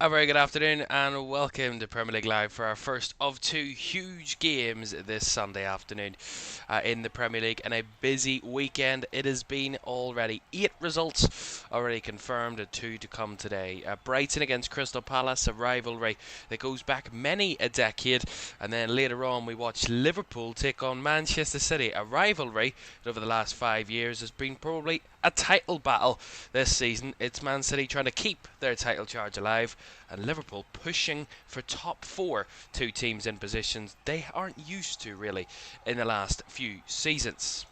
A very good afternoon and welcome to Premier League Live for our first of two huge games this Sunday afternoon in the Premier League, and a busy weekend it has been already. 8 results already confirmed and 2 to come today. Brighton against Crystal Palace, a rivalry that goes back many a decade, and then later on we watch Liverpool take on Manchester City, a rivalry that over the last 5 years has been probably a title battle this season. It's Man City trying to keep their title charge alive, and Liverpool pushing for top 4, 2 teams in positions they aren't used to really in the last few seasons.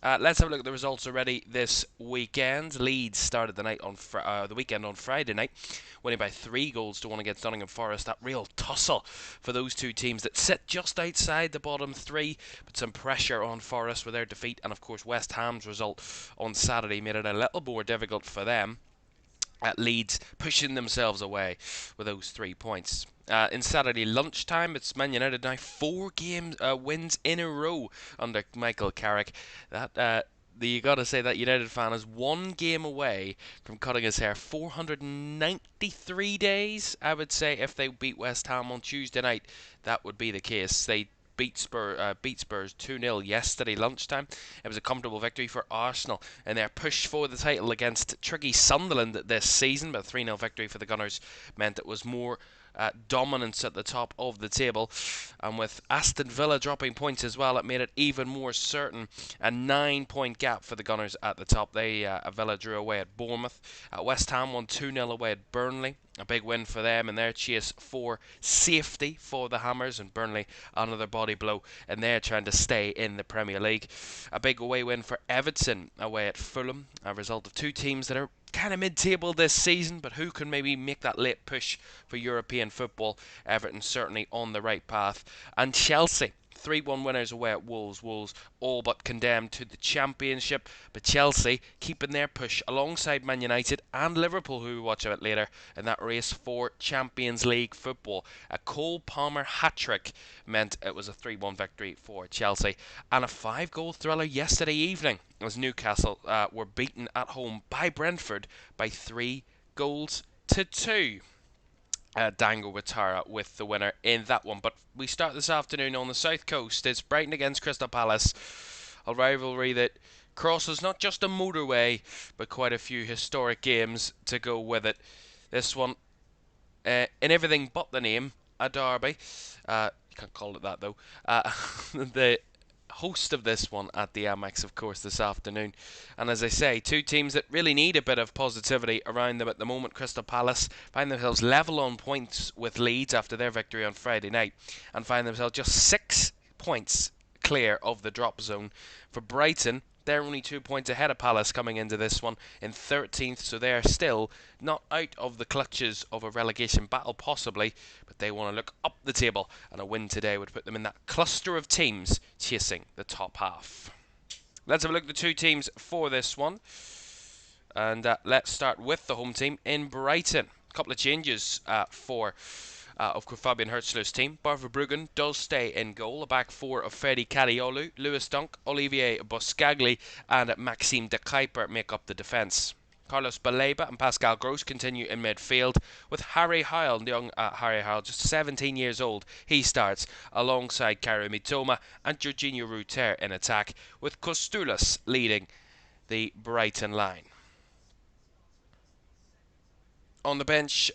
Let's have a look at the results already this weekend. Leeds started the weekend on Friday night, winning by 3-1 against Nottingham Forest. That real tussle for those two teams that sit just outside the bottom 3, but some pressure on Forest with their defeat, and of course West Ham's result on Saturday made it a little more difficult for them. At Leeds pushing themselves away with those 3 points. In Saturday lunchtime, it's Man United now 4 wins in a row under Michael Carrick. You got to say that United fan is 1 game away from cutting his hair. 493 days, I would say, if they beat West Ham on Tuesday night, that would be the case. They beat Spurs 2-0 yesterday lunchtime. It was a comfortable victory for Arsenal in their push for the title against tricky Sunderland this season, but a 3-0 victory for the Gunners meant it was more dominance at the top of the table, and with Aston Villa dropping points as well, it made it even more certain. A 9-point gap for the Gunners at the top. Villa drew away at Bournemouth. West Ham won 2-0 away at Burnley. A big win for them in their chase for safety for the Hammers, and Burnley another body blow, and they're trying to stay in the Premier League. A big away win for Everton away at Fulham, a result of 2 teams that are kind of mid-table this season, but who can maybe make that late push for European football. Everton certainly on the right path. And Chelsea, 3-1 winners away at Wolves. Wolves all but condemned to the Championship, but Chelsea keeping their push alongside Man United and Liverpool, who we'll watch a bit later, in that race for Champions League football. A Cole Palmer hat-trick meant it was a 3-1 victory for Chelsea, and a 5-goal thriller yesterday evening as Newcastle were beaten at home by Brentford by 3-2. Dango Watara with the winner in that one. But we start this afternoon on the south coast. It's Brighton against Crystal Palace, a rivalry that crosses not just a motorway but quite a few historic games to go with it. This one, in everything but the name, a derby. You can't call it that though. The host of this one at the Amex, of course, this afternoon. And as I say, 2 teams that really need a bit of positivity around them at the moment. Crystal Palace find themselves level on points with Leeds after their victory on Friday night, and find themselves just 6 points clear of the drop zone. For Brighton, they're only 2 points ahead of Palace coming into this one in 13th, so they're still not out of the clutches of a relegation battle possibly, but they want to look up the table, and a win today would put them in that cluster of teams chasing the top half. Let's have a look at the 2 teams for this one, and let's start with the home team in Brighton. A couple of changes for of course Fabian Hertzler's team. Barbara Bruggen does stay in goal. A back 4 of Freddie Cadiolu, Lewis Dunk, Olivier Boscagli and Maxime de Kuyper make up the defence. Carlos Baleba and Pascal Gross continue in midfield, with Harry Howell, young Harry Howell, just 17 years old. He starts alongside Kairo Mitoma and Jorginho Rutter in attack, with Kostoulas leading the Brighton line. On the bench,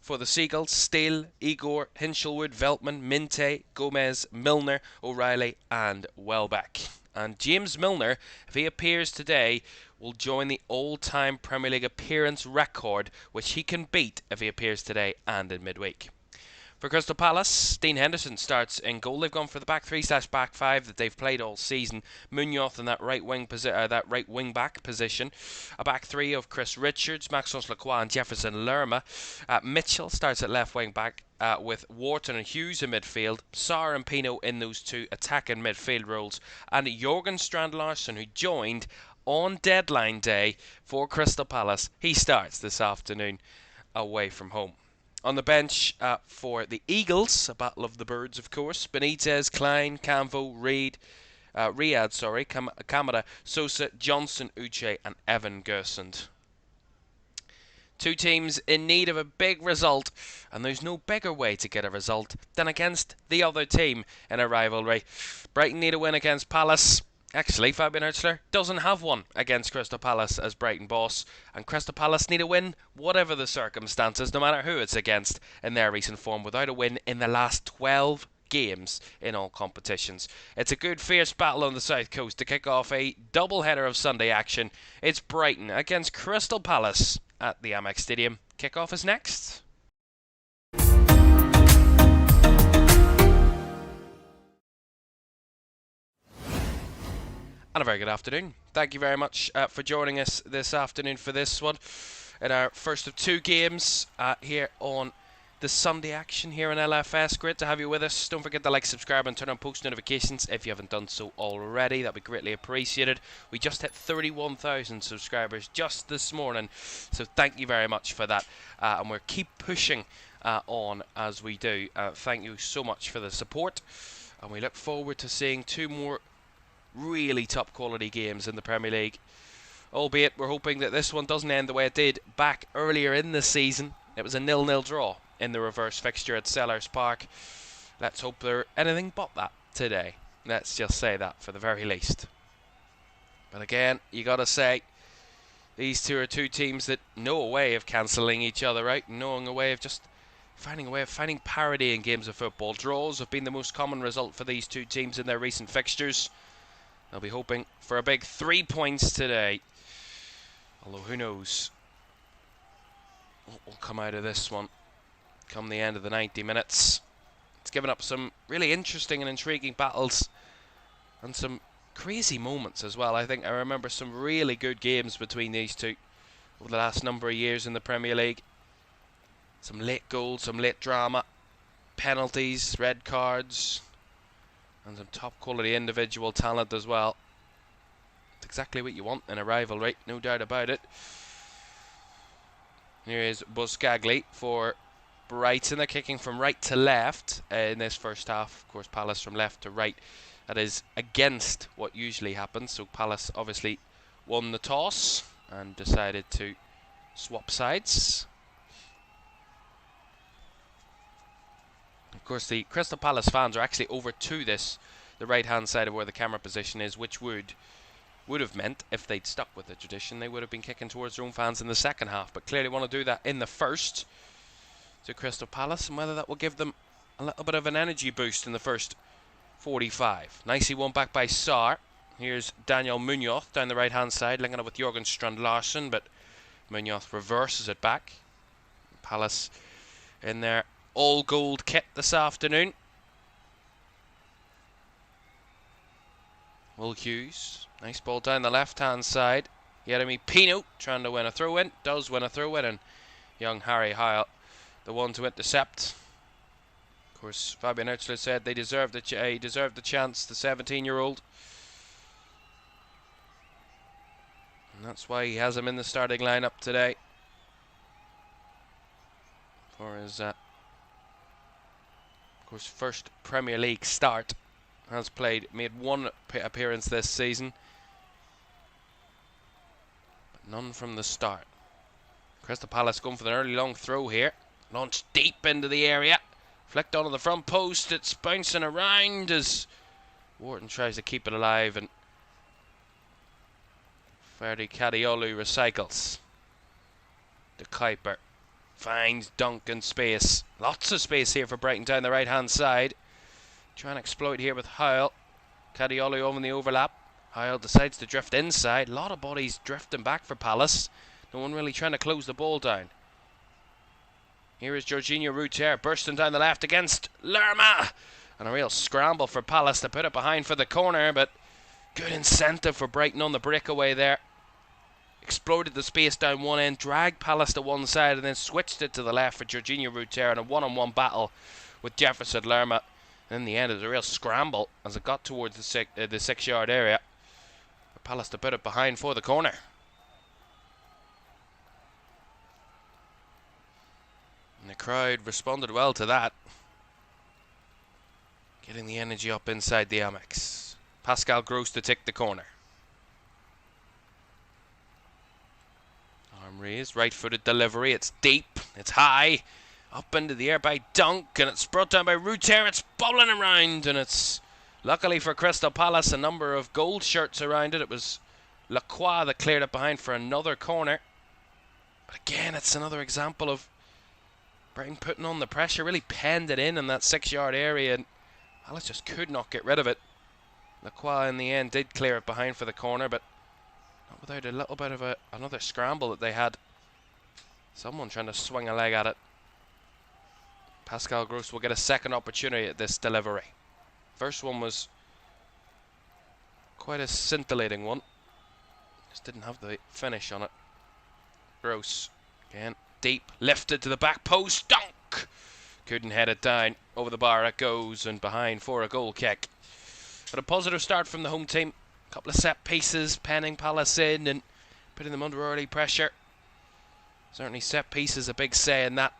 for the Seagulls, Steele, Igor, Hinchelwood, Veltman, Minte, Gomez, Milner, O'Reilly and Welbeck. And James Milner, if he appears today, will join the all-time Premier League appearance record, which he can beat if he appears today and in midweek. For Crystal Palace, Dean Henderson starts in goal. They've gone for the back three/back five that they've played all season. Munoz in that right wing back position. A back three of Chris Richards, Maxence Lacroix, and Jefferson Lerma. Mitchell starts at left wing back with Wharton and Hughes in midfield. Sarr and Pino in those two attacking midfield roles, and Jorgen Strand Larsen, who joined on deadline day for Crystal Palace. He starts this afternoon away from home. On the bench for the Eagles, a battle of the birds, of course. Benitez, Klein, Canvo, Riyad, Kamara, Sosa, Johnson, Uche, and Evan Gersund. Two teams in need of a big result, and there's no bigger way to get a result than against the other team in a rivalry. Brighton need a win against Palace. Actually, Fabian Hurtzler doesn't have one against Crystal Palace as Brighton boss, and Crystal Palace need a win whatever the circumstances, no matter who it's against in their recent form, without a win in the last 12 games in all competitions. It's a good fierce battle on the south coast to kick off a double-header of Sunday action. It's Brighton against Crystal Palace at the Amex Stadium. Kick-off is next. And a very good afternoon. Thank you very much for joining us this afternoon for this one. In our first of two games here on the Sunday action here in LFS. Great to have you with us. Don't forget to like, subscribe and turn on post notifications if you haven't done so already. That'd be greatly appreciated. We just hit 31,000 subscribers just this morning, so thank you very much for that. And we'll keep pushing on as we do. Thank you so much for the support, and we look forward to seeing two more really top quality games in the Premier League, albeit we're hoping that this one doesn't end the way it did back earlier in the season. It was a 0-0 draw in the reverse fixture at Sellers Park. Let's hope they're anything but that today. Let's just say that for the very least. But again, you gotta say, these two are two teams that know a way of cancelling each other out, knowing a way of just finding parity in games of football. Draws have been the most common result for these two teams in their recent fixtures. They'll be hoping for a big 3 points today. Although who knows what will come out of this one come the end of the 90 minutes. It's given up some really interesting and intriguing battles and some crazy moments as well. I think I remember some really good games between these two over the last number of years in the Premier League. Some late goals, some late drama, penalties, red cards, and some top quality individual talent as well. It's exactly what you want in a rivalry, no doubt about it. Here is Buscagli for Brighton. They're kicking from right to left in this first half. Of course, Palace from left to right. That is against what usually happens. So Palace obviously won the toss and decided to swap sides. Of course, the Crystal Palace fans are actually over to the right-hand side of where the camera position is, which would have meant, if they'd stuck with the tradition, they would have been kicking towards their own fans in the second half, but clearly want to do that in the first to Crystal Palace, and whether that will give them a little bit of an energy boost in the first 45. Nicely won back by Sarr. Here's Daniel Munoz down the right-hand side, linking up with Jorgen Strand Larsen, but Munoz reverses it back. Palace in their all-gold kit this afternoon. Will Hughes, nice ball down the left-hand side. Yeremy Pino trying to win a throw-in, does win a throw-in, and young Harry Hyle, the one to intercept. Of course, Fabian Hurtzler said he deserved the chance, the 17-year-old. And that's why he has him in the starting lineup today for his first Premier League start. Has made one appearance this season, but none from the start. Crystal Palace going for an early long throw here. Launched deep into the area. Flicked onto the front post. It's bouncing around as Wharton tries to keep it alive, and Ferdi Kadiolu recycles. De Kuiper finds Duncan space. Lots of space here for Brighton down the right-hand side. Trying to exploit here with Hyle. Kadiolu over in the overlap. Hyle decides to drift inside. A lot of bodies drifting back for Palace. No one really trying to close the ball down. Here is Jorginho Ruter bursting down the left against Lerma. And a real scramble for Palace to put it behind for the corner, but good incentive for Brighton on the breakaway there. Exploited the space down one end, dragged Palace to one side, and then switched it to the left for Jorginho Ruter in a one-on-one battle with Jefferson Lerma. And in the end, it was a real scramble as it got towards the 6-yard area. For Palace to put it behind for the corner. And the crowd responded well to that. Getting the energy up inside the Amex. Pascal Gross to take the corner. Arm raised, right-footed delivery. It's deep, it's high. Up into the air by Dunk, and it's brought down by Ruter. It's bubbling around, and it's, luckily for Crystal Palace, a number of gold shirts around it. It was Lacroix that cleared it behind for another corner. But again, it's another example of Brighton putting on the pressure, really penned it in that 6-yard area, and Palace just could not get rid of it. Lacroix in the end did clear it behind for the corner, but not without a little bit of another scramble that they had. Someone trying to swing a leg at it. Pascal Gross will get a second opportunity at this delivery. First one was quite a scintillating one. Just didn't have the finish on it. Gross again. Deep, lifted to the back post, Dunk! Couldn't head it down, over the bar it goes, and behind for a goal kick. But a positive start from the home team. A couple of set pieces, penning Palace in and putting them under early pressure. Certainly set pieces a big say in that.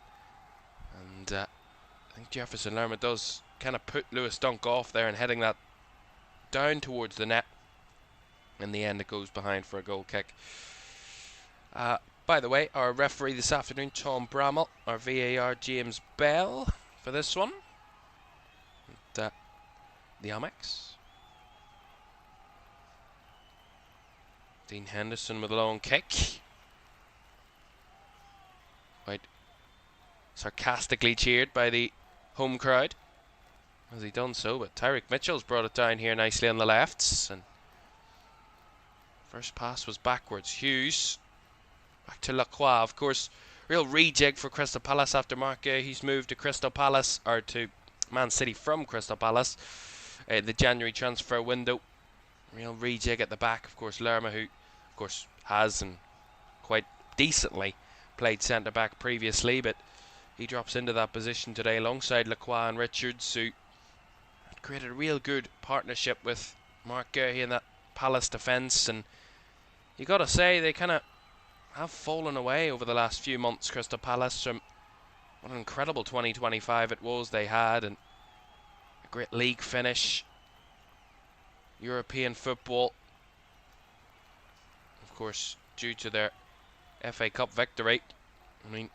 And I think Jefferson Lerma does kind of put Lewis Dunk off there and heading that down towards the net. In the end it goes behind for a goal kick. By the way, our referee this afternoon, Tom Bramall. Our VAR, James Bell, for this one. And, the Amex. Dean Henderson with a long kick. Quite sarcastically cheered by the home crowd as he done so, but Tyreek Mitchell's brought it down here nicely on the lefts, and first pass was backwards. Hughes back to Lacroix, of course. Real rejig for Crystal Palace after Mark He's moved to Crystal Palace, or to Man City from Crystal Palace, the January transfer window. Real rejig at the back. Of course, Lerma, who of course has and quite decently played centre back previously, but he drops into that position today alongside Lacroix and Richards, who had created a real good partnership with Mark in that Palace defence. And you got to say they kind of have fallen away over the last few months, Crystal Palace, from what an incredible 2025 it was they had, and a great league finish, European football, of course due to their FA Cup victory. I mean,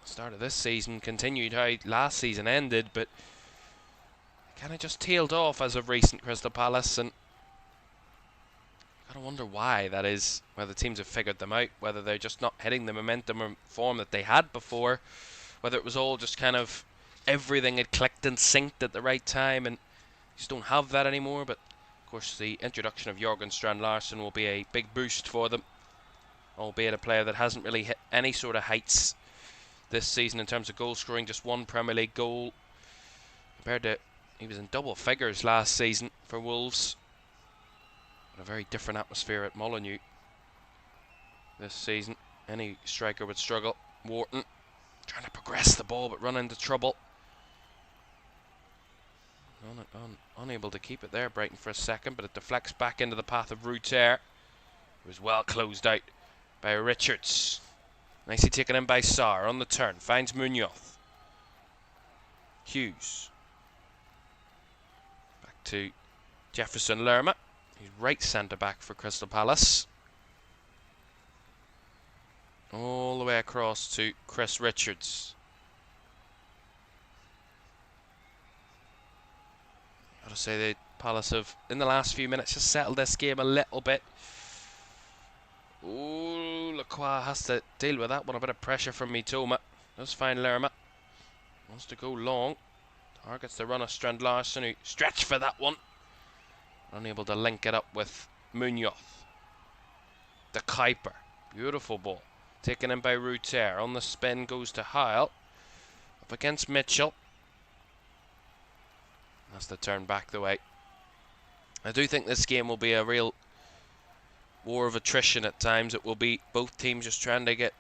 the start of this season continued how last season ended, but kind of just tailed off as of recent, Crystal Palace, and I wonder why that is, whether teams have figured them out, whether they're just not hitting the momentum or form that they had before, whether it was all just kind of everything had clicked and synced at the right time and just don't have that anymore. But of course the introduction of Jørgen Strand Larsen will be a big boost for them, albeit a player that hasn't really hit any sort of heights this season in terms of goal scoring. Just one Premier League goal, compared to, he was in double figures last season for Wolves. A very different atmosphere at Molineux this season. Any striker would struggle. Wharton trying to progress the ball but run into trouble. Unable to keep it there, Brighton, for a second, but it deflects back into the path of Ruter, who was well closed out by Richards. Nicely taken in by Sarr on the turn. Finds Munoz. Hughes. Back to Jefferson Lerma. He's right centre back for Crystal Palace. All the way across to Chris Richards. Gotta say that Palace have, in the last few minutes, just settled this game a little bit. Ooh, Lacroix has to deal with that one. A bit of pressure from Mitoma. Does find Lerma. Wants to go long. Targets the runner Strand Larsen, who stretched for that one. Unable to link it up with Munoz. De Kuiper. Beautiful ball. Taken in by Ruter. On the spin goes to Hyle. Up against Mitchell. That's the turn back the way. I do think this game will be a real war of attrition at times. It will be both teams just trying to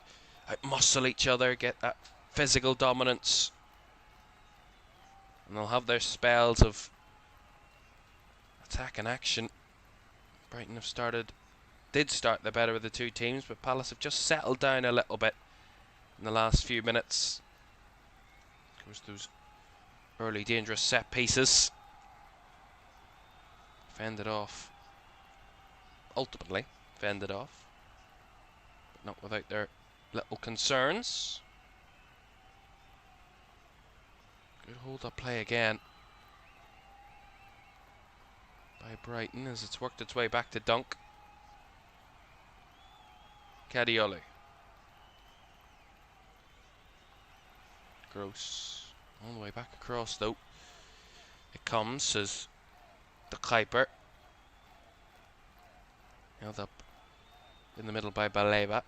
muscle each other, get that physical dominance. And they'll have their spells of attack and action. Brighton did start the better of the two teams, but Palace have just settled down a little bit in the last few minutes. Of course, those early dangerous set pieces fended off. Ultimately fended off, but not without their little concerns. Good hold up play again by Brighton as it's worked its way back to Dunk. Cadiolu. Gross. All the way back across though. It comes as the Kuiper. Held up in the middle by Baleba.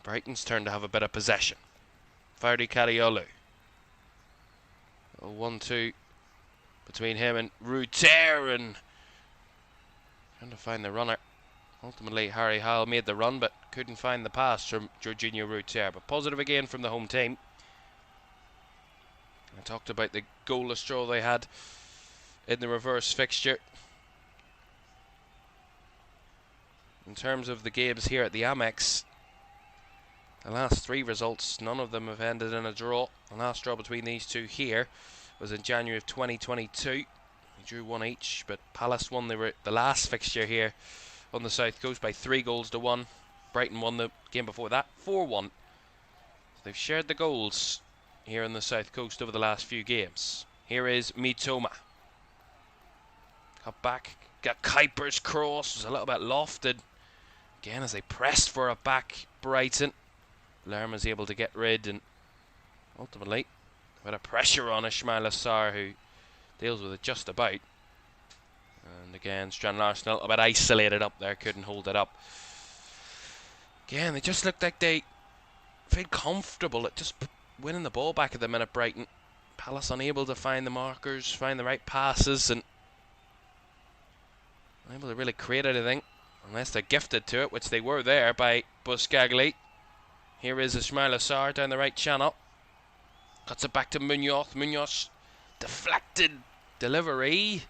Brighton's turn to have a bit of possession. Fardy Cadiolu. 1-2 between him and Ruter, and trying to find the runner. Ultimately, Harry Hyle made the run, but couldn't find the pass from Jorginho Ruter. But positive again from the home team. I talked about the goalless draw they had in the reverse fixture. In terms of the games here at the Amex, the last three results, none of them have ended in a draw. The last draw between these two here was in January of 2022. They drew one each, but Palace won the last fixture here on the South Coast by 3-1. Brighton won the game before that 4-1. So they've shared the goals here on the South Coast over the last few games. Here is Mitoma. Cut back, got Kuiper's cross, was a little bit lofted. Again, as they pressed for it back, Brighton. Lerma's able to get rid, and ultimately, a bit of pressure on Ismail Assar, who deals with it just about. And again, Strand Larson a little bit isolated up there, couldn't hold it up. Again, they just looked like they felt comfortable at just winning the ball back at the minute, Brighton. Palace unable to find the markers, find the right passes, and unable to really create anything, unless they're gifted to it, which they were there by Buscagli. Here is Ismail Assar down the right channel. Cuts it back to Munoz. Munoz deflected delivery.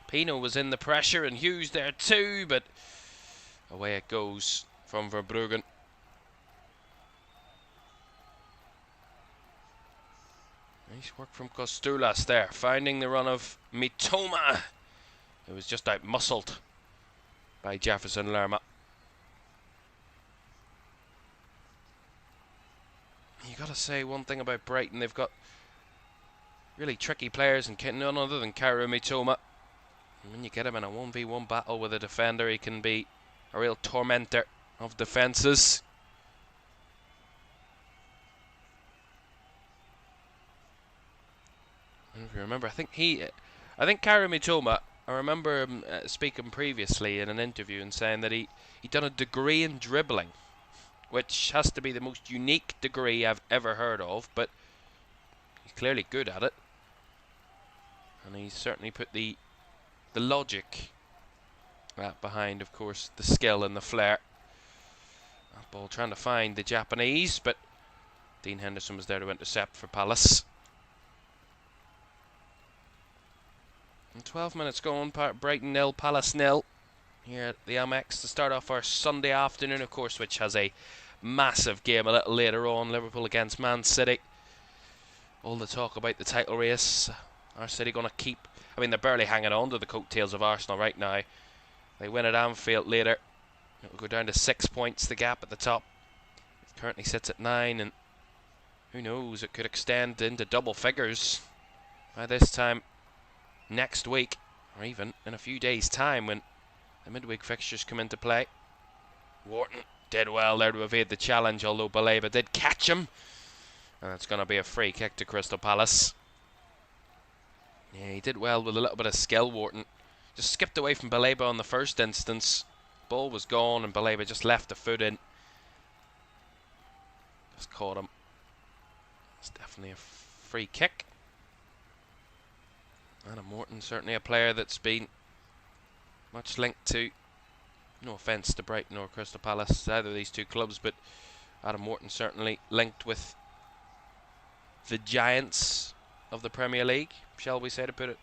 Pino was in the pressure and Hughes there too, but away it goes from Verbruggen. Nice work from Kostulas there, finding the run of Mitoma. It was just out-muscled by Jefferson Lerma. You got to say one thing about Brighton, they've got really tricky players, and none other than Kaoru Mitoma. And when you get him in a 1v1 battle with a defender, he can be a real tormentor of defences. And if you remember, I think Kaoru Mitoma, I remember him speaking previously in an interview and saying that he'd done a degree in dribbling, which has to be the most unique degree I've ever heard of, but he's clearly good at it. And he's certainly put the logic behind, of course, the skill and the flair. That ball trying to find the Japanese, but Dean Henderson was there to intercept for Palace. And 12 minutes gone, Brighton 0, Palace 0. Here at the Amex to start off our Sunday afternoon, of course, which has a massive game a little later on. Liverpool against Man City. All the talk about the title race. Are City going to keep... I mean, they're barely hanging on to the coattails of Arsenal right now. They win at Anfield later. It will go down to 6 points, the gap at the top. It currently sits at 9, and who knows, it could extend into double figures by this time next week, or even in a few days' time when the midweek fixtures come into play. Wharton did well there to evade the challenge, although Baleba did catch him. And it's going to be a free kick to Crystal Palace. Yeah, he did well with a little bit of skill, Wharton. just skipped away from Baleba on the first instance. Ball was gone and Baleba just left the foot in. Just caught him. It's definitely a free kick. Adam Morton, certainly a player that's been much linked to, no offence to Brighton or Crystal Palace, either of these two clubs, but Adam Morton certainly linked with the giants of the Premier League, shall we say, to put it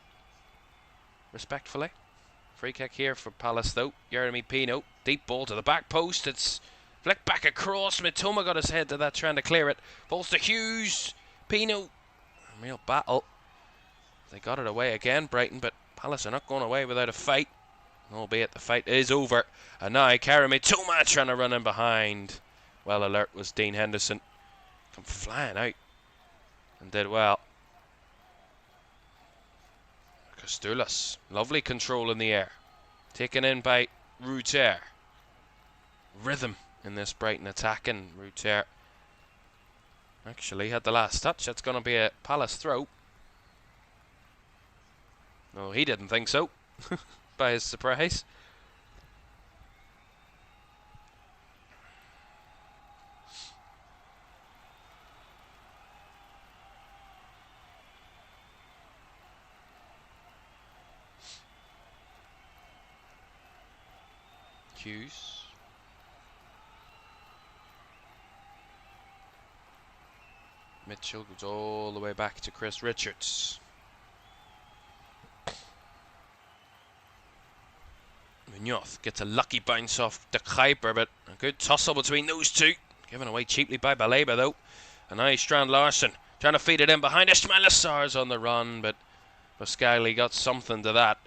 respectfully. Free kick here for Palace though. Jeremy Pino, deep ball to the back post. It's flicked back across. Mitoma got his head to that, trying to clear it. Balls to Hughes. Pino, real battle. They got it away again, Brighton, but Palace are not going away without a fight. Albeit the fight is over. And now Jeremy Mitoma trying to run in behind. Well alert was Dean Henderson. Come flying out. And did well. Costulas, lovely control in the air. Taken in by Ruter. Rhythm in this Brighton attack, and Ruter actually had the last touch. That's going to be a Palace throw. No, he didn't think so. By his surprise. Hughes. Mitchell goes all the way back to Chris Richards. Munoz gets a lucky bounce off De Kuiper, but a good tussle between those two. Given away cheaply by Baleba though. And now Strand Larsen trying to feed it in behind. Ismail Assar's on the run, but Pascali got something to that.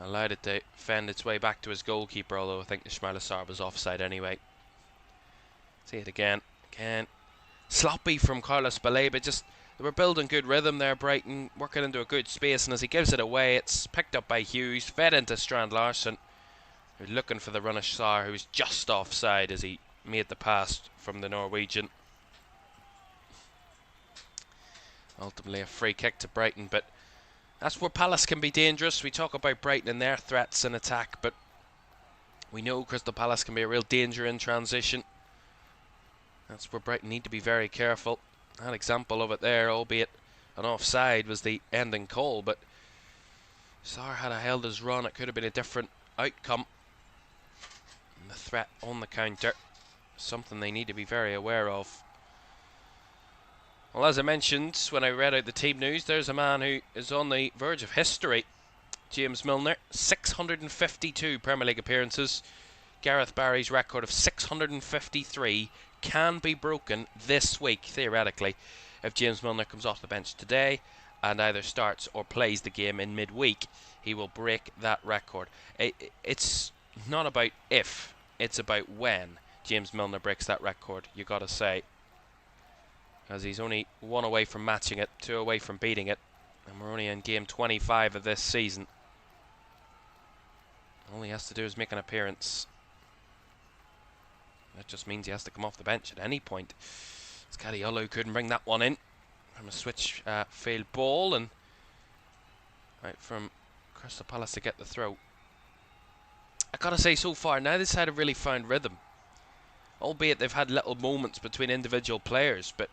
Allowed it to fend its way back to his goalkeeper, although I think Ismail Assar was offside anyway. See it again. Sloppy from Carlos Baleba. Just, they were building good rhythm there, Brighton, working into a good space, and as he gives it away, it's picked up by Hughes, fed into Strand Larsen, who's looking for the run of Assar, who was just offside as he made the pass from the Norwegian. Ultimately a free kick to Brighton, but that's where Palace can be dangerous. We talk about Brighton and their threats and attack, but we know Crystal Palace can be a real danger in transition. That's where Brighton need to be very careful. An example of it there, albeit an offside, was the ending call, but Sarr had held his run. It could have been a different outcome. And the threat on the counter, something they need to be very aware of. Well, as I mentioned when I read out the team news, there's a man who is on the verge of history. James Milner, 652 Premier League appearances. Gareth Barry's record of 653 can be broken this week, theoretically, if James Milner comes off the bench today and either starts or plays the game in midweek. He will break that record. It's not about if, it's about when James Milner breaks that record, you got to say. As he's only 1 away from matching it, 2 away from beating it, and we're only in game 25 of this season. All he has to do is make an appearance. That just means he has to come off the bench at any point. Scariolo couldn't bring that one in from a switch failed ball, and right from Crystal Palace to get the throw. I gotta say, so far now this side have really found rhythm, albeit they've had little moments between individual players, but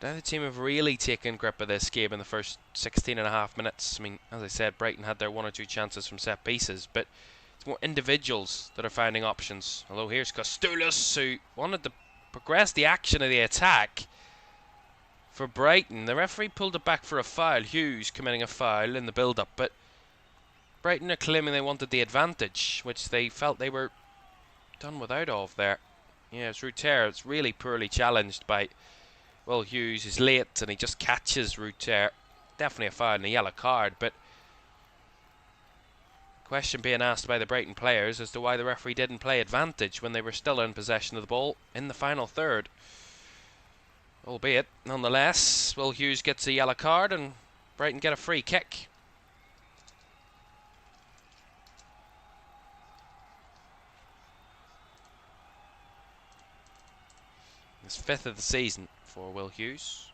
now the team have really taken grip of this game in the first 16.5 minutes. I mean, as I said, Brighton had their 1 or 2 chances from set pieces, but it's more individuals that are finding options. Although here's Costulas, who wanted to progress the action of the attack for Brighton. The referee pulled it back for a foul. Hughes committing a foul in the build-up, but Brighton are claiming they wanted the advantage, which they felt they were done without of there. Yeah, it's Ruter. It's really poorly challenged by, well, Hughes is late and he just catches Ruter. Definitely a foul and a yellow card, but question being asked by the Brighton players as to why the referee didn't play advantage when they were still in possession of the ball in the final third. Albeit, nonetheless, Will Hughes gets a yellow card and Brighton get a free kick. It's 5th of the season for Will Hughes.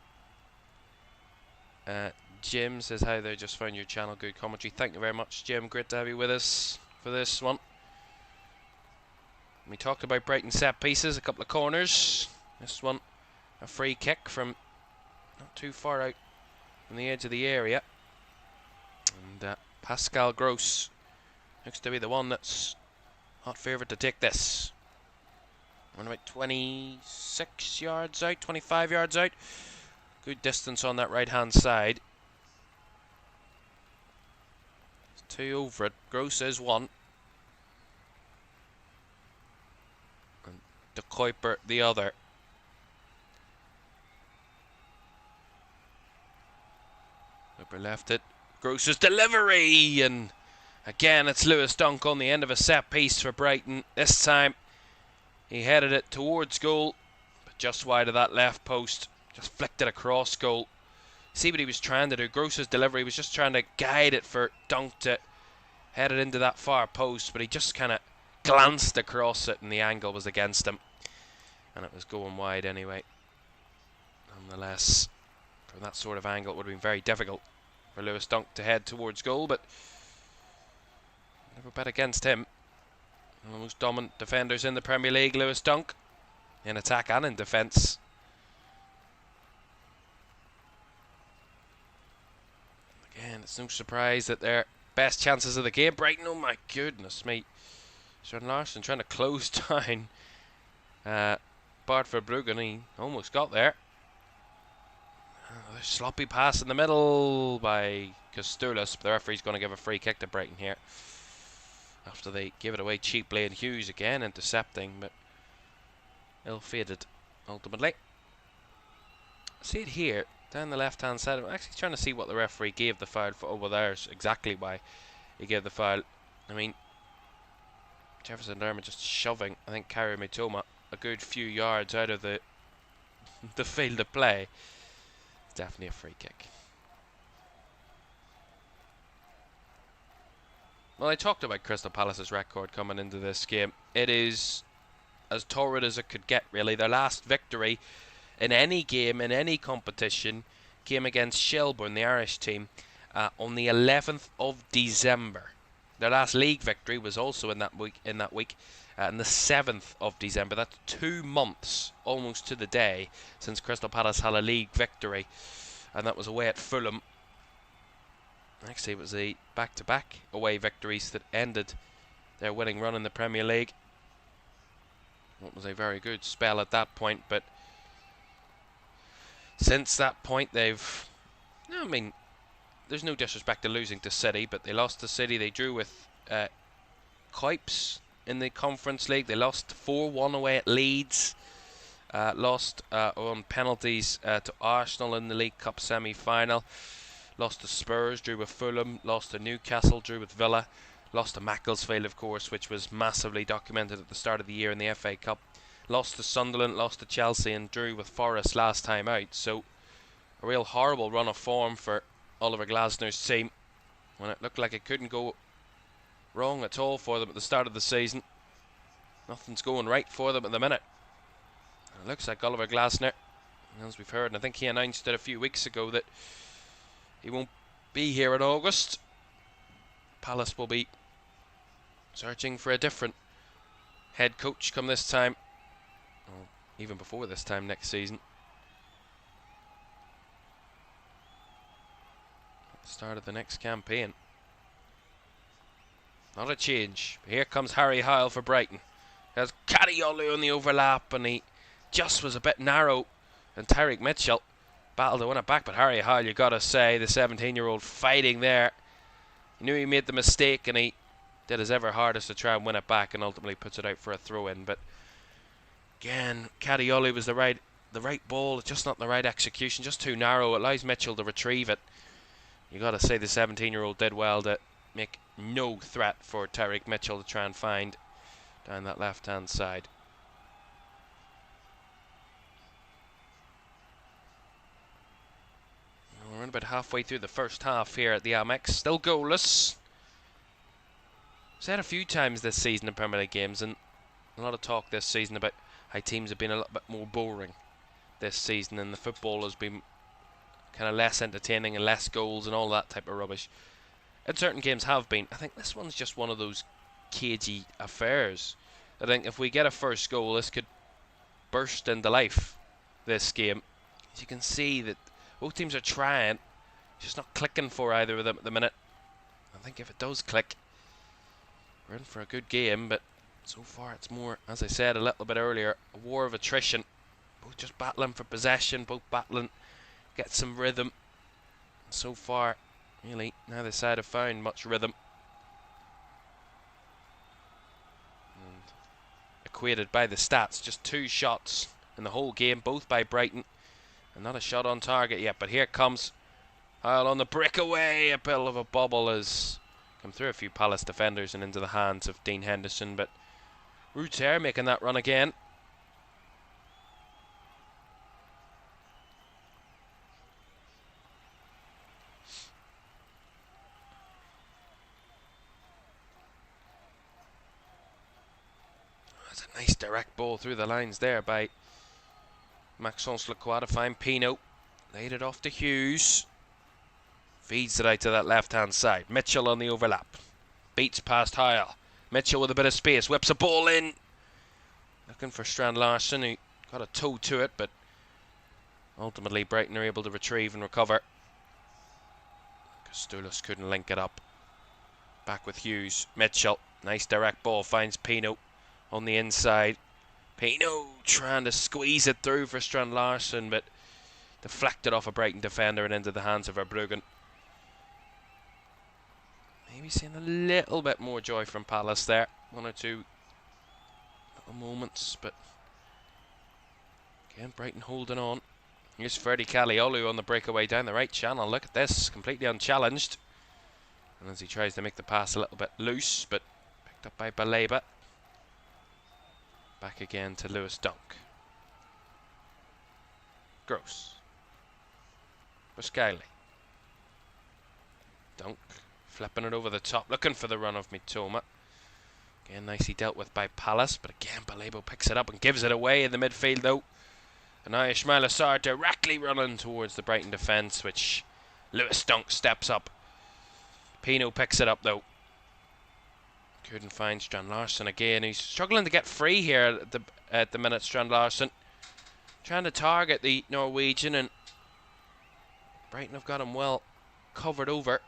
Jim says, hi there, just found your channel, good commentary. Thank you very much, Jim. Great to have you with us for this one. We talked about Brighton set pieces, a couple of corners. This one, a free kick from not too far out from the edge of the area. And Pascal Gross looks to be the one that's hot favourite to take this. Around about 26 yards out, 25 yards out. Good distance on that right hand side. There's two over it. Gross is one. And De Kuiper the other. Kuiper left it. Gross's delivery, and again it's Lewis Dunk on the end of a set piece for Brighton. This time he headed it towards goal, but just wide of that left post. Just flicked it across goal. See what he was trying to do. Gross's delivery was just trying to guide it for Dunk to head it into that far post, but he just kind of glanced across it and the angle was against him. And it was going wide anyway. Nonetheless, from that sort of angle it would have been very difficult for Lewis Dunk to head towards goal, but never bet against him. One of the most dominant defenders in the Premier League, Lewis Dunk, in attack and in defence. Again, it's no surprise that their best chances of the game. Brighton, oh my goodness me. Sean Larsson trying to close down Bart Verbruggen. He almost got there. Another sloppy pass in the middle by Kostoulis, but the referee's going to give a free kick to Brighton here. After they give it away cheaply, and Hughes again intercepting, but ill-fated ultimately. See it here. Down the left hand side. I'm actually trying to see what the referee gave the foul for. Oh, well, there's exactly why he gave the foul. I mean, Jefferson Dermot just shoving, I think, Kairi Mitoma a good few yards out of the field of play. It's definitely a free kick. Well, I talked about Crystal Palace's record coming into this game. It is as torrid as it could get, really. Their last victory in any game, in any competition, came against Shelbourne, the Irish team, on the 11th of December. Their last league victory was also in that week, on the 7th of December. That's 2 months, almost to the day, since Crystal Palace had a league victory, and that was away at Fulham. Actually, it was a back-to-back away victories that ended their winning run in the Premier League. It was a very good spell at that point, but since that point, they've... I mean, there's no disrespect to losing to City, but they lost to City. They drew with Coipes in the Conference League. They lost 4-1 away at Leeds. Lost on penalties to Arsenal in the League Cup semi-final. Lost to Spurs, drew with Fulham. Lost to Newcastle, drew with Villa. Lost to Macclesfield, of course, which was massively documented at the start of the year in the FA Cup. Lost to Sunderland, lost to Chelsea, and drew with Forest last time out. So, a real horrible run of form for Oliver Glasner's team, when it looked like it couldn't go wrong at all for them at the start of the season. Nothing's going right for them at the minute. And it looks like Oliver Glasner, as we've heard, and I think he announced it a few weeks ago, that he won't be here in August. Palace will be searching for a different head coach come this time, or even before this time next season. At the start of the next campaign. Not a change. Here comes Harry Hile for Brighton. There's Kadiolu on the overlap, and he just was a bit narrow, and Tyreek Mitchell battled to win it back, but Harry Hile, you got to say, the 17-year-old fighting there. He knew he made the mistake, and he did his ever hardest to try and win it back, and ultimately puts it out for a throw-in. But again, Kadiolu was the right ball, just not the right execution, just too narrow. It allows Mitchell to retrieve it. You got to say the 17-year-old did well to make no threat for Tyreek Mitchell to try and find down that left-hand side. We're about halfway through the first half here at the Amex. Still goalless. Said a few times this season in Premier League games, and a lot of talk this season about how teams have been a little bit more boring this season, and the football has been kind of less entertaining and less goals and all that type of rubbish. And certain games have been. I think this one's just one of those cagey affairs. I think if we get a first goal, this could burst into life, this game. As you can see that both teams are trying, just not clicking for either of them at the minute. I think if it does click, we're in for a good game, but so far it's more, as I said a little bit earlier, a war of attrition. Both just battling for possession, both battling, get some rhythm. And so far, really, neither side have found much rhythm. And equated by the stats, just 2 shots in the whole game, both by Brighton. And not a shot on target yet, but here comes Hyle on the breakaway. A bit of a bobble has come through a few Palace defenders and into the hands of Dean Henderson, but Ruter making that run again. That's a nice direct ball through the lines there by Maxence Lacroix to find Pino. Laid it off to Hughes. Feeds it out to that left-hand side. Mitchell on the overlap. Beats past Hyle. Mitchell with a bit of space. Whips a ball in. Looking for Strand Larson, who got a toe to it, but ultimately Brighton are able to retrieve and recover. Kostoulis couldn't link it up. Back with Hughes. Mitchell. Nice direct ball. Finds Pino on the inside. Pino trying to squeeze it through for Strand Larson, but deflected off a Brighton defender and into the hands of Verbruggen. Maybe seeing a little bit more joy from Palace there. 1 or 2 little moments, but again, Brighton holding on. Here's Ferdy Kaliolu on the breakaway down the right channel. Look at this, completely unchallenged. And as he tries to make the pass a little bit loose, but picked up by Baleba. Back again to Lewis Dunk. Gross. Buscaglia. Dunk. Flipping it over the top, looking for the run of Mitoma. Again, nicely dealt with by Palace, but again, Balebo picks it up and gives it away in the midfield, though. And now Ismail Assar directly running towards the Brighton defence, which Lewis Dunk steps up. Pino picks it up, though. Couldn't find Strand Larson again. He's struggling to get free here at the minute, Strand Larson. Trying to target the Norwegian, and Brighton have got him well covered over.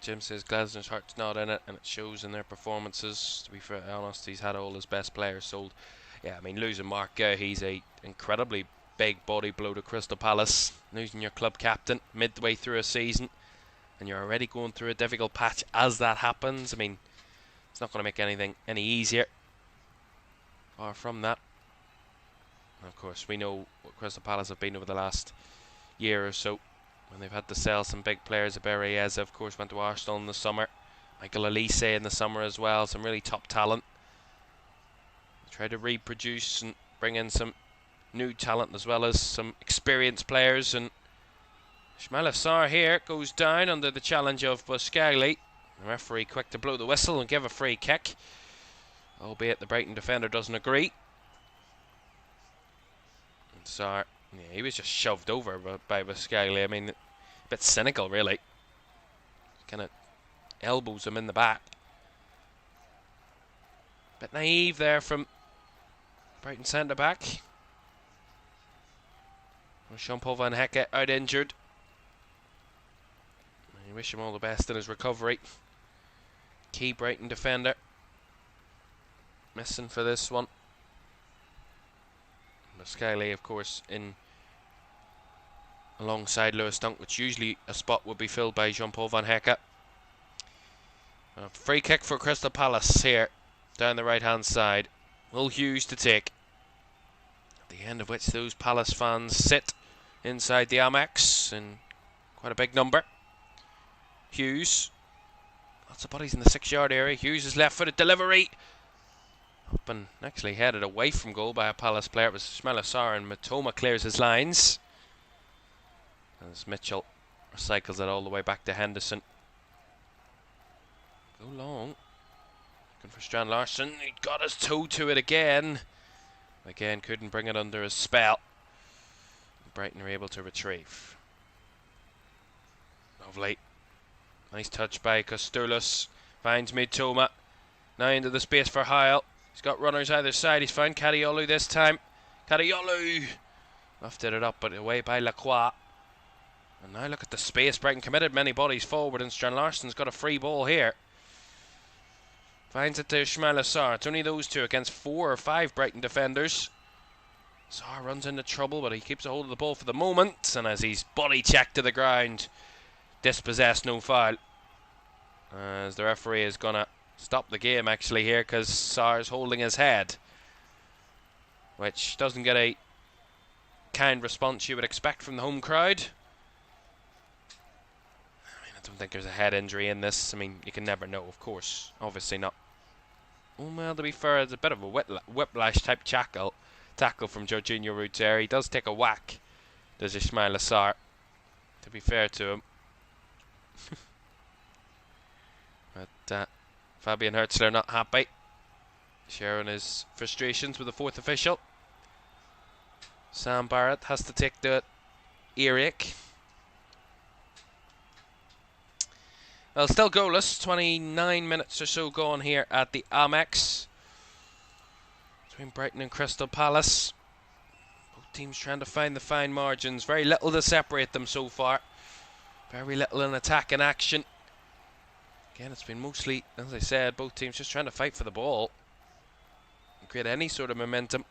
Jim says Glasner's heart's not in it, and it shows in their performances. To be fair, honest, he's had all his best players sold. Yeah, I mean, losing Mark Gay, he's a incredibly big body blow to Crystal Palace. Losing your club captain midway through a season, and you're already going through a difficult patch as that happens. I mean, it's not going to make anything any easier. Far from that. And of course, we know what Crystal Palace have been over the last year or so, when they've had to sell some big players. Aberieza, of course, went to Arsenal in the summer. Michael Elise in the summer as well. Some really top talent. Try to reproduce and bring in some new talent as well as some experienced players. And Ismail Assar here goes down under the challenge of Buscaglia. The referee quick to blow the whistle and give a free kick, albeit the Brighton defender doesn't agree. And Assar, yeah, he was just shoved over by Buscaglia. I mean, a bit cynical, really. Kind of elbows him in the back. Bit naive there from Brighton centre-back. Jean-Paul Van Hecke out injured. I wish him all the best in his recovery. Key Brighton defender missing for this one. Buscaglia, of course, in alongside Lewis Dunk, which usually a spot would be filled by Jean-Paul Van Hecke. A free kick for Crystal Palace here, down the right-hand side. Will Hughes to take. At the end of which those Palace fans sit inside the Amex in quite a big number. Hughes. Lots of bodies in the 6-yard area. Hughes' left-footed delivery. Up and actually headed away from goal by a Palace player. It was Ismail Assar, and Mitoma clears his lines as Mitchell recycles it all the way back to Henderson. Go long. Looking for Strand Larson. He got his toe to it again. Again, couldn't bring it under his spell. Brighton are able to retrieve. Lovely. Nice touch by Kostoulis. Finds Mitoma. Now into the space for Heil. He's got runners either side. He's found Kadiolu this time. Kadiolu lifted it up, but away by Lacroix. And now look at the space. Brighton committed many bodies forward, and Strand Larsen's got a free ball here. Finds it to Ismail Assar. It's only those two against 4 or 5 Brighton defenders. Assar runs into trouble, but he keeps a hold of the ball for the moment. And as he's body checked to the ground, dispossessed, no foul. As the referee is going to stop the game actually here, because Assar's holding his head, which doesn't get a kind response you would expect from the home crowd. I don't think there's a head injury in this. I mean, you can never know, of course. Obviously not. Well, to be fair, it's a bit of a whiplash type tackle from Jorginho Rutter. He does take a whack, does Ismail Assar, to be fair to him. But Fabian Hertzler not happy, sharing his frustrations with the 4th official. Sam Barrett has to take the earache. Well, still goalless. 29 minutes or so gone here at the Amex between Brighton and Crystal Palace. Both teams trying to find the fine margins. Very little to separate them so far. Very little in attack and action. Again, it's been mostly, as I said, both teams just trying to fight for the ball and create any sort of momentum.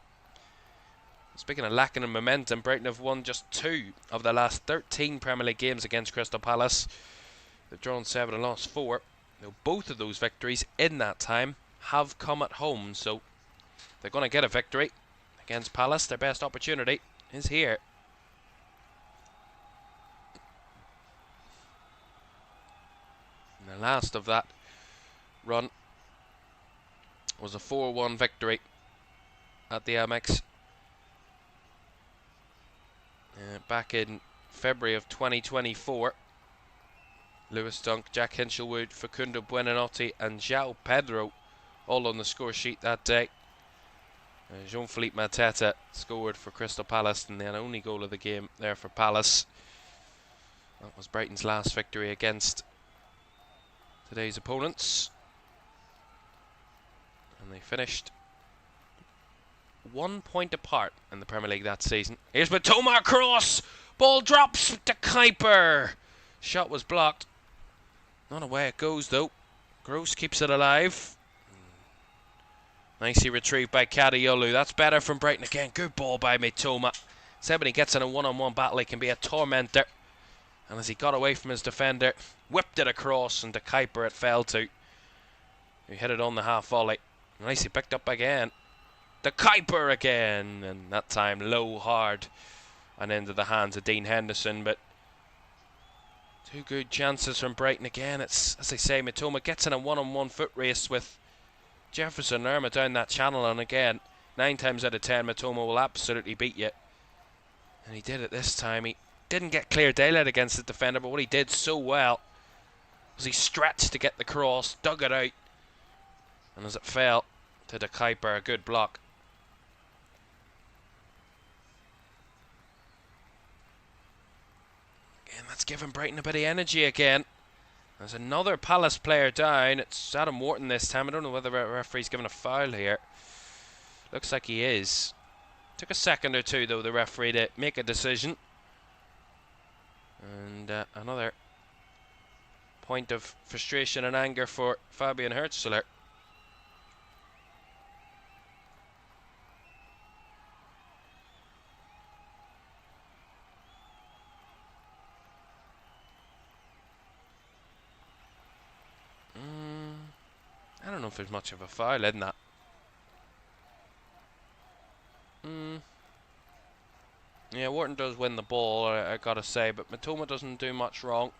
Speaking of lacking in momentum, Brighton have won just 2 of the last 13 Premier League games against Crystal Palace. They've drawn 7 and lost 4. Now, both of those victories in that time have come at home, so they're going to get a victory against Palace. Their best opportunity is here. And the last of that run was a 4-1 victory at the Amex back in February of 2024. Lewis Dunk, Jack Hinchelwood, Facundo Buonanotte and João Pedro all on the score sheet that day. Jean-Philippe Mateta scored for Crystal Palace, and the only goal of the game there for Palace. That was Brighton's last victory against today's opponents. And they finished 1 point apart in the Premier League that season. Here's Mitoma cross! Ball drops to Kuiper. Shot was blocked. Not away it goes though. Gross keeps it alive. Nicely retrieved by Kadiolu. That's better from Brighton again. Good ball by Mitoma. Said when he gets in a one-on-one battle, he can be a tormentor. And as he got away from his defender, whipped it across, and to Kuiper it fell to. He hit it on the half volley. Nicely picked up again. To Kuiper again, and that time low, hard, and into the hands of Dean Henderson. But 2 good chances from Brighton again. It's, as I say, Mitoma gets in a one-on-one foot race with Jefferson Lerma down that channel, and again, 9 times out of 10, Mitoma will absolutely beat you. And he did it this time. He didn't get clear daylight against the defender, but what he did so well was he stretched to get the cross, dug it out, and as it fell to De Kuiper, a good block. Again, that's giving Brighton a bit of energy again. There's another Palace player down. It's Adam Wharton this time. I don't know whether the referee's given a foul here. Looks like he is. Took a second or two, though, the referee to make a decision. And another point of frustration and anger for Fabian Hertzler. I don't know if there's much of a foul in that. Yeah, Wharton does win the ball, I gotta say, but Mitoma doesn't do much wrong.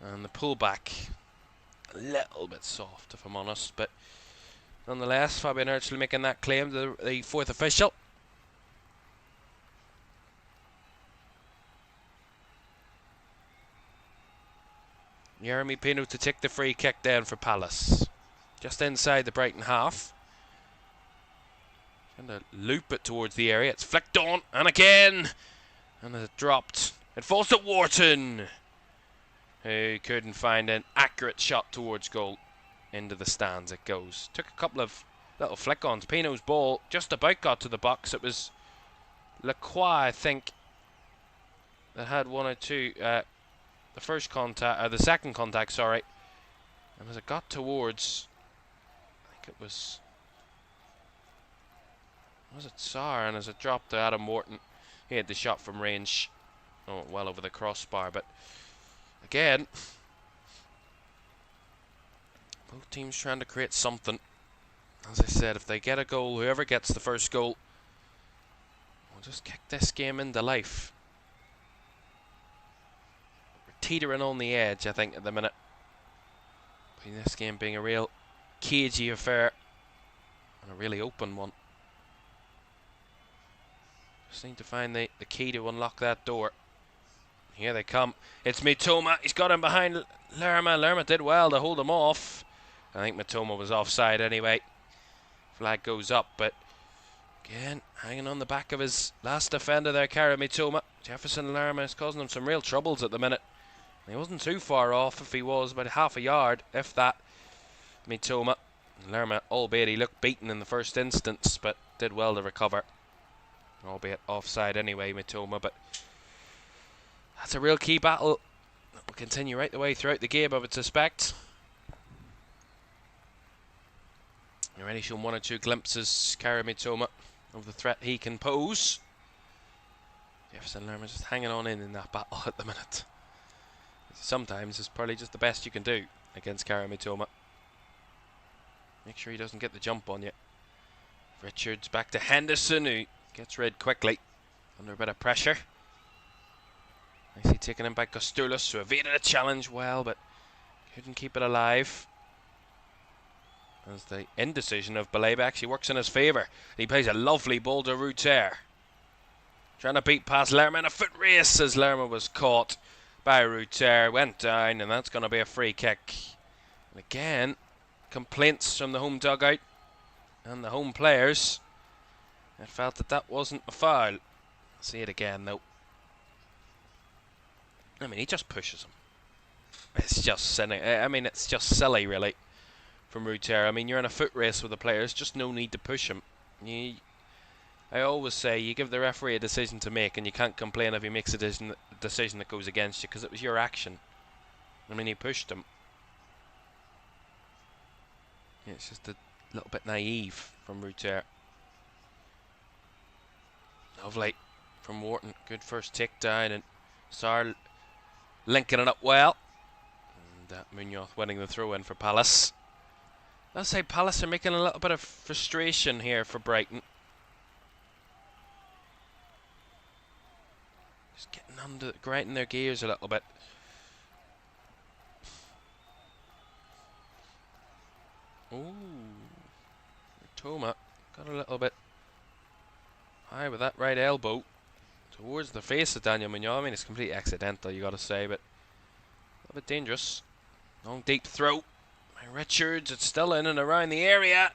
And the pullback, a little bit soft, if I'm honest, but nonetheless, Fabian Hertzler making that claim to the 4th official. Jeremy Pino to take the free kick down for Palace. just inside the Brighton half. Trying to loop it towards the area. It's flicked on, and again, and it dropped. It falls to Wharton, who couldn't find an accurate shot towards goal. Into the stands it goes. Took a couple of little flick-ons. Pino's ball just about got to the box. It was Lacroix, I think, that had one or two. The first contact, the second contact, sorry. And as it got towards, I think it was it Sarr? And as it dropped to Adam Wharton, he had the shot from range, well over the crossbar. But again, both teams trying to create something. As I said, if they get a goal, whoever gets the first goal will just kick this game into life. We're teetering on the edge, I think, at the minute. Between this game being a real cagey affair and a really open one. Just need to find the key to unlock that door. Here they come. It's Mitoma. He's got him behind Lerma. Lerma did well to hold him off. I think Mitoma was offside anyway. Flag goes up, but again, hanging on the back of his last defender there, Caoimhan Mitoma. Jefferson Lerma is causing him some real troubles at the minute. He wasn't too far off. If he was about half a yard, if that. Mitoma. Lerma, albeit he looked beaten in the first instance, but did well to recover. Albeit offside anyway, Mitoma, but that's a real key battle that will continue right the way throughout the game, I would suspect. Already shown one or two glimpses, Caoimhan Mitoma, of the threat he can pose. Jefferson Lerma just hanging on in that battle at the minute. Sometimes it's probably just the best you can do against Caoimhan Mitoma. Make sure he doesn't get the jump on you. Richards back to Henderson, who gets rid quickly under a bit of pressure. Nicely taken in by Kostulis, who evaded a challenge well, but couldn't keep it alive. As the indecision of Baleba actually works in his favour. He plays a lovely ball to Ruter. Trying to beat past Lerma in a foot race as Lerma was caught by Ruter. Went down, and that's going to be a free kick. And again, complaints from the home dugout and the home players. I felt that wasn't a foul. See it again though. I mean, he just pushes him. It's just silly. I mean, it's just silly, really, from Ruter. I mean, you're in a foot race with the players. Just no need to push him. I always say you give the referee a decision to make, and you can't complain if he makes a decision that goes against you, because it was your action. I mean, he pushed him. Yeah, it's just a little bit naive from Ruter. Lovely from Wharton. Good first takedown, and Sarr linking it up well. And Munoz winning the throw in for Palace. I'll say Palace are making a little bit of frustration here for Brighton. Just getting grinding their gears a little bit. Ooh, Toma got a little bit high with that right elbow towards the face of Daniel Munoz. I mean, it's completely accidental, you got to say, but a little bit dangerous. Long deep throw by Richards. It's still in and around the area.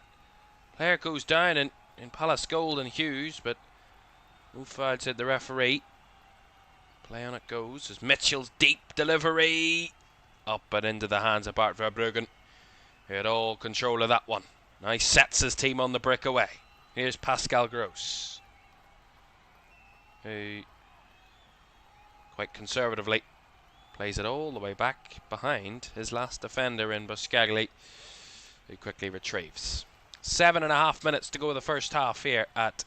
Player goes down in Palace gold and Hughes, but no foul, said the referee. Play on it goes as Mitchell's deep delivery up and into the hands of Bart Verbruggen. He had all control of that one. Now he sets his team on the breakaway. Here's Pascal Gross, who quite conservatively plays it all the way back behind his last defender in Buscagli, who quickly retrieves. 7.5 minutes to go in the first half here at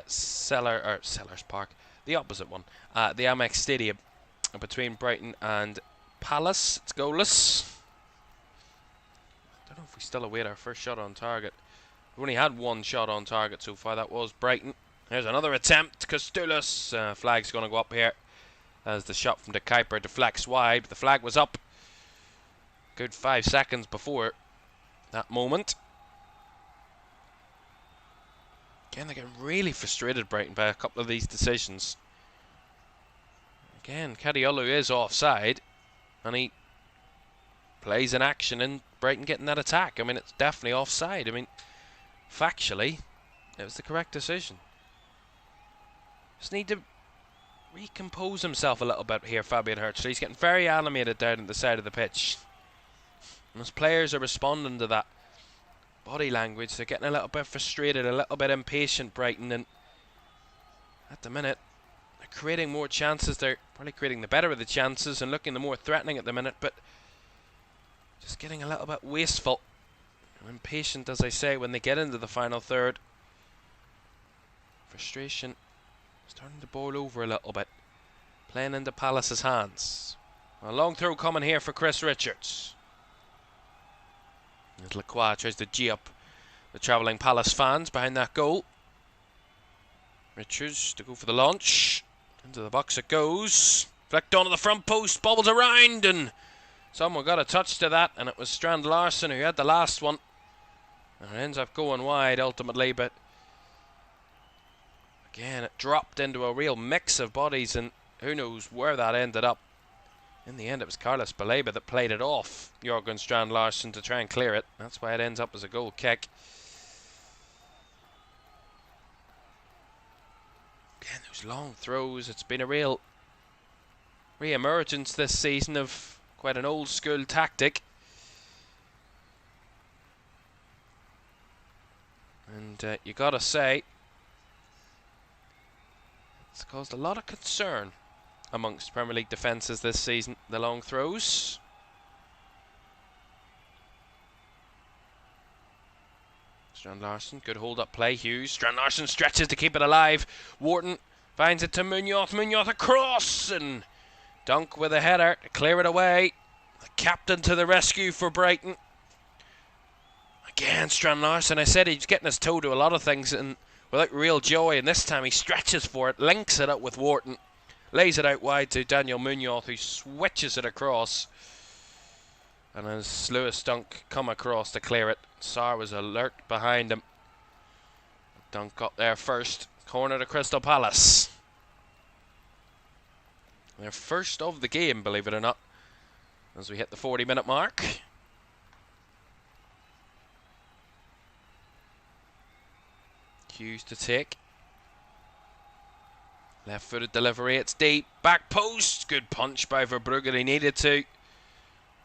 Sellers Park, the opposite one, the Amex Stadium, between Brighton and Palace. It's goalless. I don't know if we still await our first shot on target. We've only had one shot on target so far. That was Brighton. There's another attempt. Kostulis. Flag's going to go up here as the shot from De Kuiper deflects wide. But the flag was up good 5 seconds before that moment. Again, they're getting really frustrated, Brighton, by a couple of these decisions. Again, Kadiolu is offside, and he plays in action and Brighton getting that attack. I mean, it's definitely offside. I mean, factually, it was the correct decision. Just need to recompose himself a little bit here, Fabian Hertzler. He's getting very animated down at the side of the pitch. And as players are responding to that body language, they're getting a little bit frustrated, a little bit impatient, Brighton, and at the minute, they're creating more chances. They're probably creating the better of the chances and looking the more threatening at the minute, but just getting a little bit wasteful and impatient, as I say, when they get into the final third. Frustration starting to boil over a little bit. Playing into Palace's hands. A long throw coming here for Chris Richards. As Lacroix tries to G up the travelling Palace fans behind that goal. Richards to go for the launch. Into the box it goes. Flicked onto the front post, bobbles around, and someone got a touch to that, and it was Strand Larsen who had the last one. And it ends up going wide ultimately, but again, it dropped into a real mix of bodies, and who knows where that ended up. In the end, it was Carlos Baleba that played it off Jørgen Strand Larsen to try and clear it. That's why it ends up as a goal kick. Again, those long throws. It's been a real re-emergence this season of quite an old school tactic. And you gotta say, it's caused a lot of concern amongst Premier League defences this season, the long throws. Strand Larsen, good hold-up play. Hughes, Strand Larsen stretches to keep it alive. Wharton finds it to Munoz. Munoz across, and Dunk with a header to clear it away. The captain to the rescue for Brighton. Again, Strand Larsen, I said he's getting his toe to a lot of things and without real joy, and this time he stretches for it, links it up with Wharton, lays it out wide to Daniel Munoz, who switches it across. And as Lewis Dunk come across to clear it, Sarr was alert behind him. Dunk got there first. Corner to Crystal Palace. Their first of the game, believe it or not, as we hit the 40-minute mark. Hughes to take. Left-footed delivery, it's deep. Back post, good punch by Verbruggen, he needed to.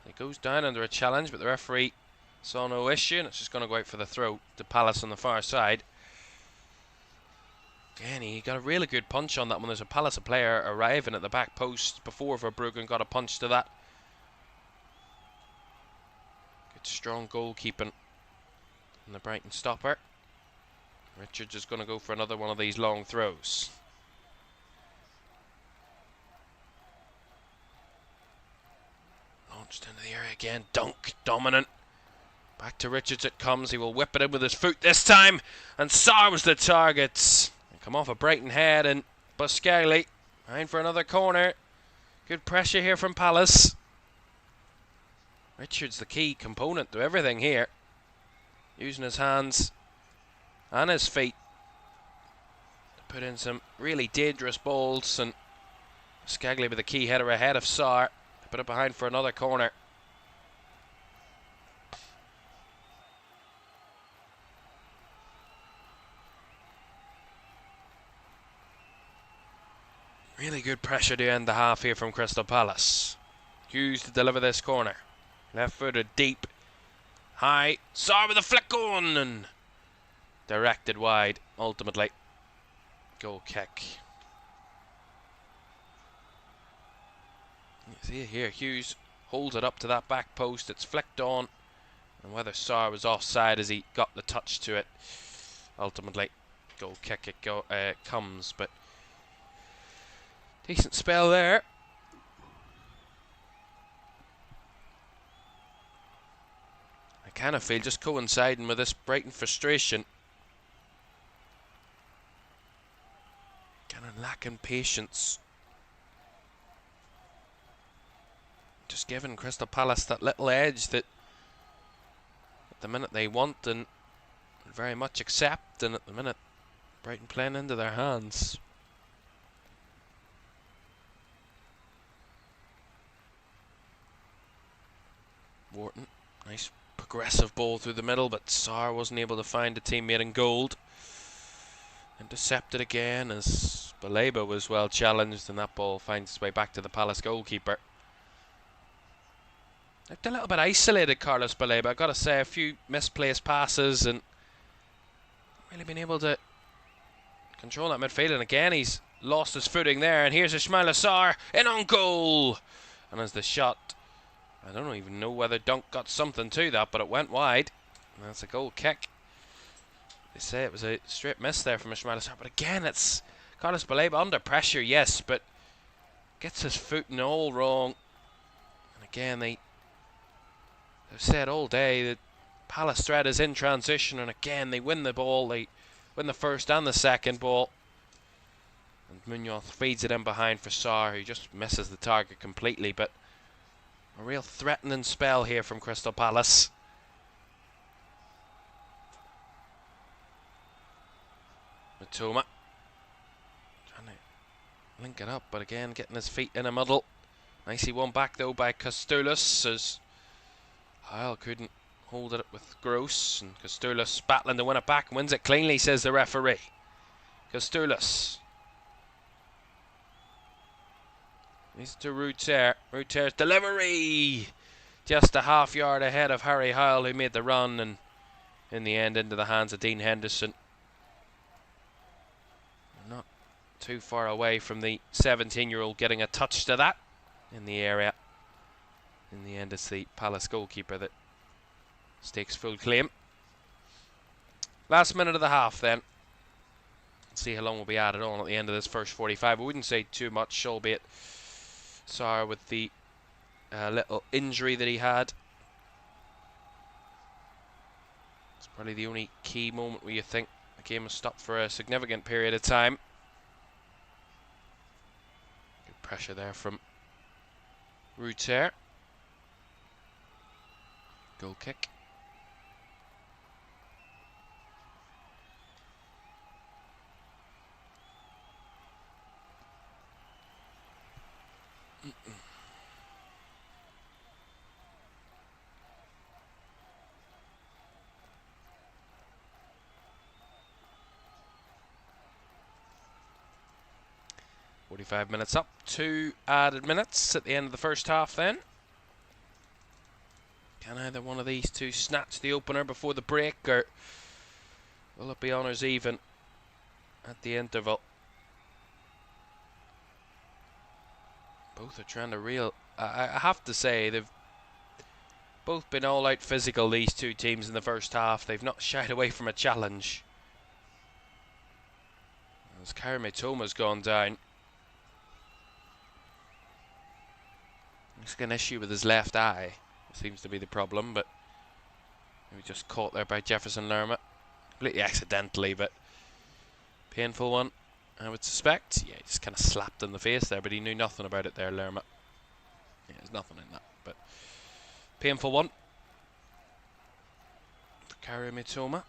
It goes down under a challenge, but the referee saw no issue, and it's just going to go out for the throw to Palace on the far side. Again, he got a really good punch on that one. There's a Palace player arriving at the back post before Verbruggen got a punch to that. Good strong goalkeeping from the Brighton stopper. Richards is going to go for another one of these long throws. Launched into the area again. Dunk, dominant. Back to Richards it comes. He will whip it in with his foot this time. And Sarr was the target. They come off a Brighton head, and Buscaglia behind for another corner. Good pressure here from Palace. Richards the key component to everything here. Using his hands and his feet to put in some really dangerous balls, and Buscaglia with the key header ahead of Sarr. Put it behind for another corner. Really good pressure to end the half here from Crystal Palace. Hughes to deliver this corner. Left-footed deep. High. Sarr with a flick on, and directed wide ultimately. Goal kick. You see it here, Hughes holds it up to that back post, it's flicked on, and whether Sarr was offside as he got the touch to it, ultimately goal kick it comes, but decent spell there. I kind of feel, just coinciding with this Brighton frustration, kind of lacking patience. Just giving Crystal Palace that little edge that at the minute they want and very much accept, and at the minute Brighton playing into their hands. Wharton. Nice progressive ball through the middle, but Sarr wasn't able to find a teammate in gold. Intercepted again as Baleba was well challenged, and that ball finds its way back to the Palace goalkeeper. Looked a little bit isolated, Carlos Baleba. I've got to say, a few misplaced passes and really been able to control that midfield. And again, he's lost his footing there. And here's Ismaila Sarr in on goal. And as the shot, I don't even know whether Dunk got something to that, but it went wide. And that's a goal kick. They say it was a straight miss there from Ismaila Sarr. But again, it's Carlos Baleba under pressure, yes, but gets his footing all wrong. And again, they've said all day that Palace threat is in transition, and again they win the ball. They win the first and the second ball, and Munoz feeds it in behind for Sarr, who just misses the target completely. But a real threatening spell here from Crystal Palace. Matoma trying to link it up, but again getting his feet in a muddle. Nicely won back though by Kostoulis, as Hyle couldn't hold it with Gross, and Kostoulis battling to win it back, wins it cleanly, says the referee. Kostoulis. He's to Ruter. Ruter's delivery! Just a half yard ahead of Harry Hyle, who made the run, and in the end into the hands of Dean Henderson. Not too far away from the 17-year-old getting a touch to that in the area. In the end, it's the Palace goalkeeper that stakes full claim. Last minute of the half then. Let's see how long will be added on at the end of this first 45. I wouldn't say too much, albeit Sarr with the little injury that he had. It's probably the only key moment where you think the game has stopped for a significant period of time. Good pressure there from Ruter. Goal kick. .45 minutes up, 2 added minutes at the end of the first half then. Can either one of these two snatch the opener before the break, or will it be honours even at the interval? Both are trying to reel. I have to say, they've both been all out physical, these two teams, in the first half. They've not shied away from a challenge. As Caoimhan Ferris gone down. He's got an issue with his left eye. Seems to be the problem, but he was just caught there by Jefferson Lerma. Completely accidentally, but painful one, I would suspect. Yeah, he just kind of slapped in the face there, but he knew nothing about it there, Lerma. Yeah, there's nothing in that, but painful one for Caoimhan Ferris.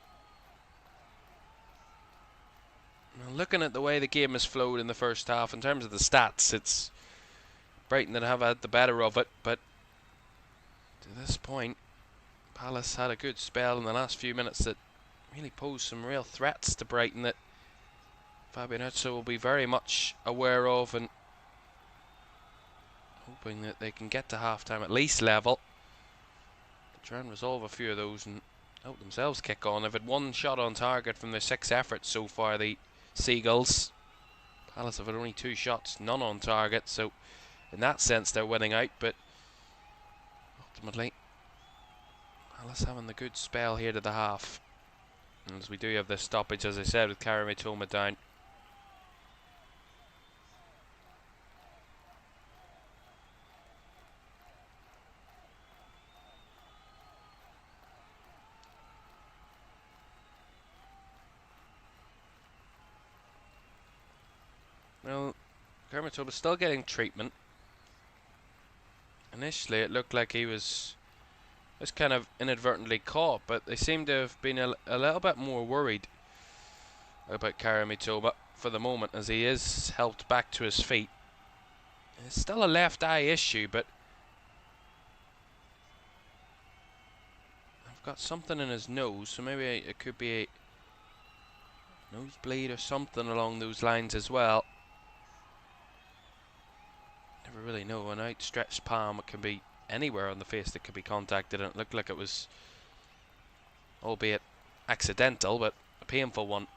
Now, looking at the way the game has flowed in the first half, in terms of the stats, it's Brighton that have had the better of it, but to this point, Palace had a good spell in the last few minutes that really posed some real threats to Brighton that Fabian Özil will be very much aware of, and hoping that they can get to half-time at least level to try and resolve a few of those and help themselves kick on. They've had one shot on target from their 6 efforts so far, the Seagulls. Palace have had only 2 shots, none on target, so in that sense they're winning out, but ultimately Palace having the good spell here to the half. And as we do have this stoppage, as I said, with Caoimhan Ferris down. Well, Caoimhan Ferris still getting treatment. Initially it looked like he was kind of inadvertently caught, but they seem to have been a little bit more worried about Caoimhan Ferris for the moment, as he is helped back to his feet. It's still a left eye issue, but I've got something in his nose, so maybe it could be a nosebleed or something along those lines as well. Never really know. An outstretched palm, it can be anywhere on the face that could be contacted, and it looked like it was, albeit accidental, but a painful one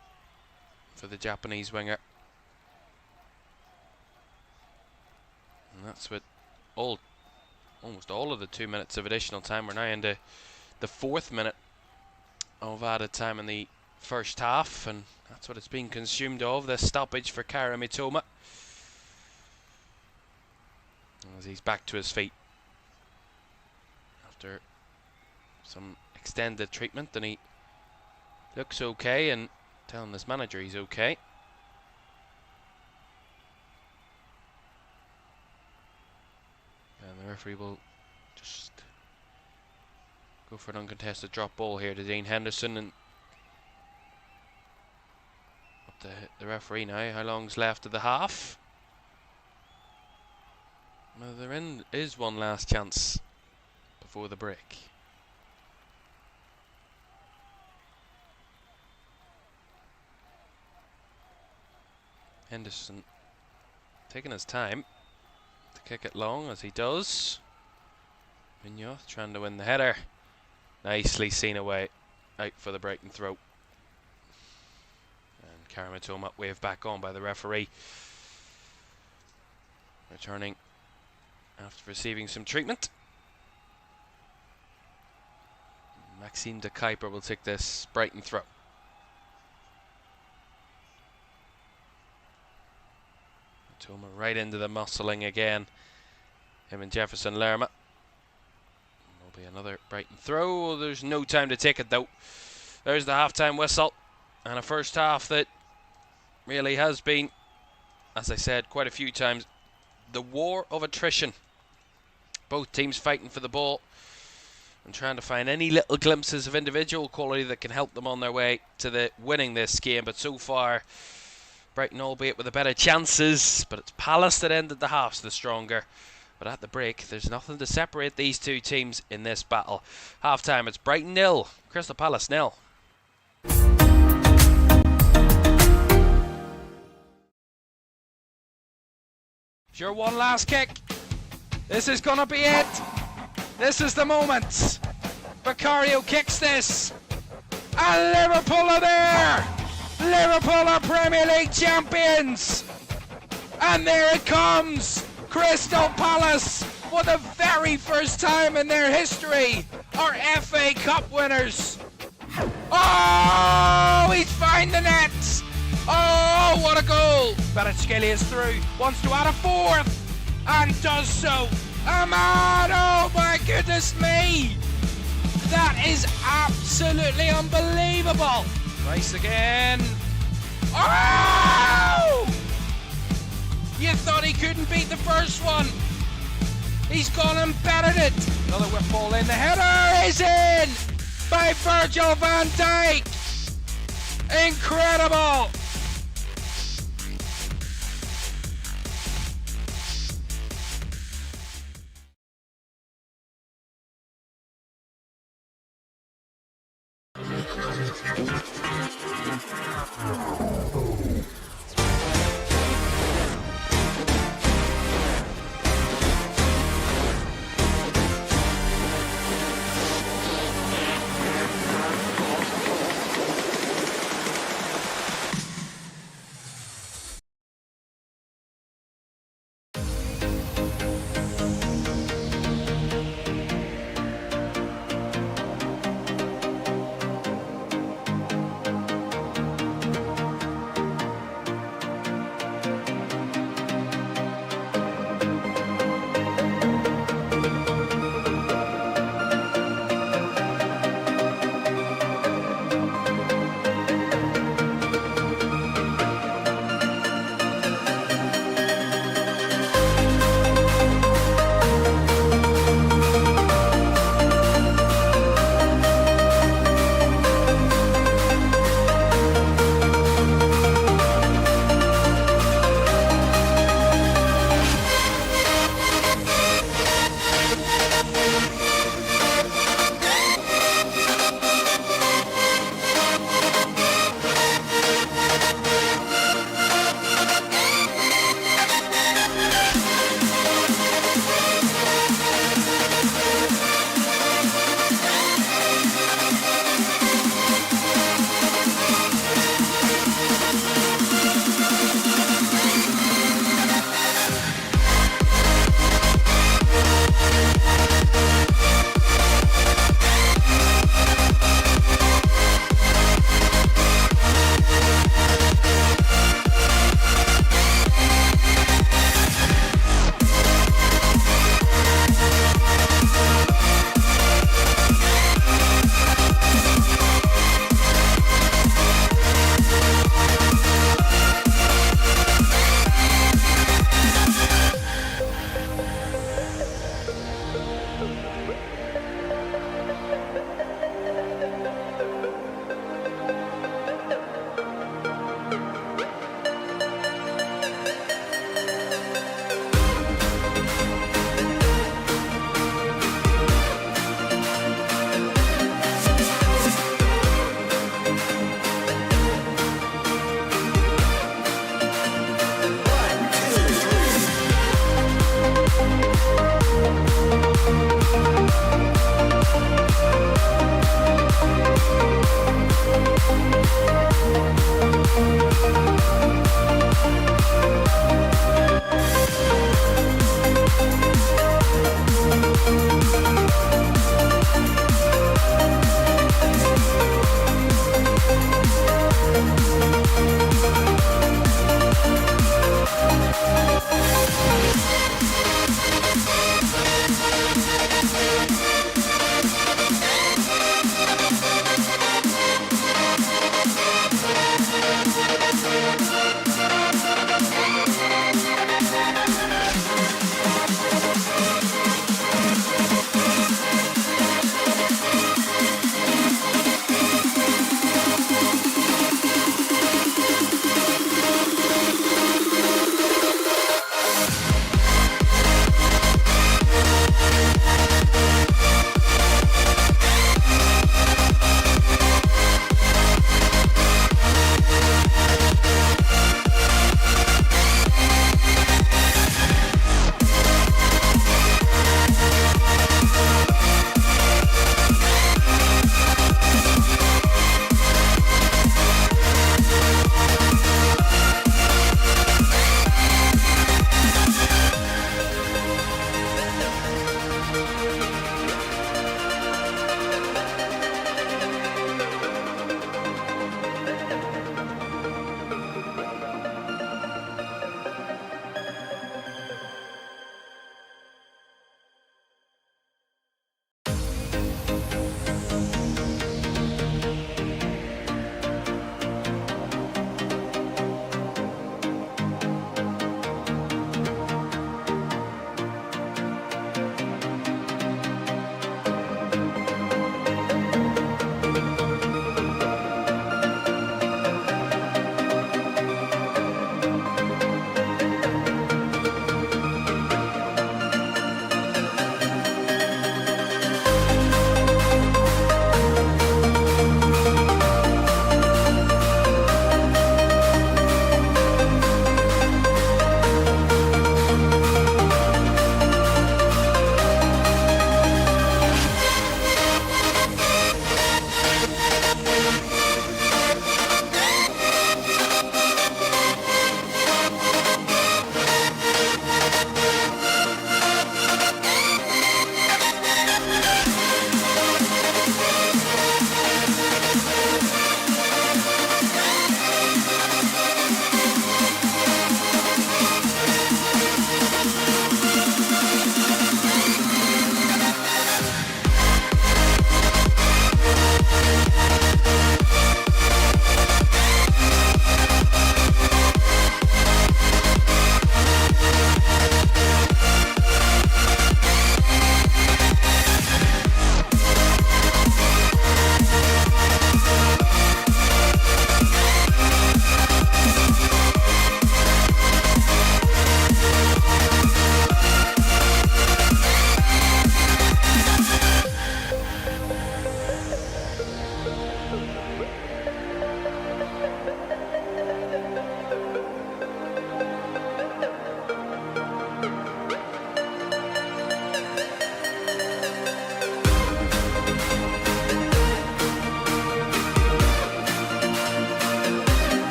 for the Japanese winger. And that's what almost all of the 2 minutes of additional time. We're now into the 4th minute of added time in the first half, and that's what it's being consumed of, this stoppage for Caoimhan Ferris. As he's back to his feet after some extended treatment, and he looks okay and telling his manager he's okay. And the referee will just go for an uncontested drop ball here to Dean Henderson, and up to the referee now. How long's left of the half? Well, there is one last chance before the break. Henderson taking his time to kick it long, as he does. Vignoth trying to win the header. Nicely seen away, out for the Brighton throw. And Caoimhan Ferris waved back on by the referee. Returning after receiving some treatment. Maxime de Kuiper will take this Brighton throw. Toma right into the muscling again. Him and Jefferson Lerma. Will be another Brighton throw. There's no time to take it though. There's the half-time whistle. And a first half that really has been, as I said quite a few times, the war of attrition. Both teams fighting for the ball and trying to find any little glimpses of individual quality that can help them on their way to winning this game. But so far, Brighton, albeit with the better chances, but it's Palace that ended the halves the stronger. But at the break, there's nothing to separate these two teams in this battle. Half time, it's Brighton 0, Crystal Palace 0. Sure, one last kick. This is gonna be it. This is the moment. Vicario kicks this, and Liverpool are there. Liverpool are Premier League champions, and there it comes. Crystal Palace, for the very first time in their history, are FA Cup winners. Oh, he's found the net. Oh, what a goal! Kvaratskhelia is through, wants to add a fourth, and does so. Ahmad, oh my goodness me! That is absolutely unbelievable. Rice again. Oh! You thought he couldn't beat the first one. He's gone and bettered it. Another whip ball in. The header is in by Virgil van Dijk. Incredible.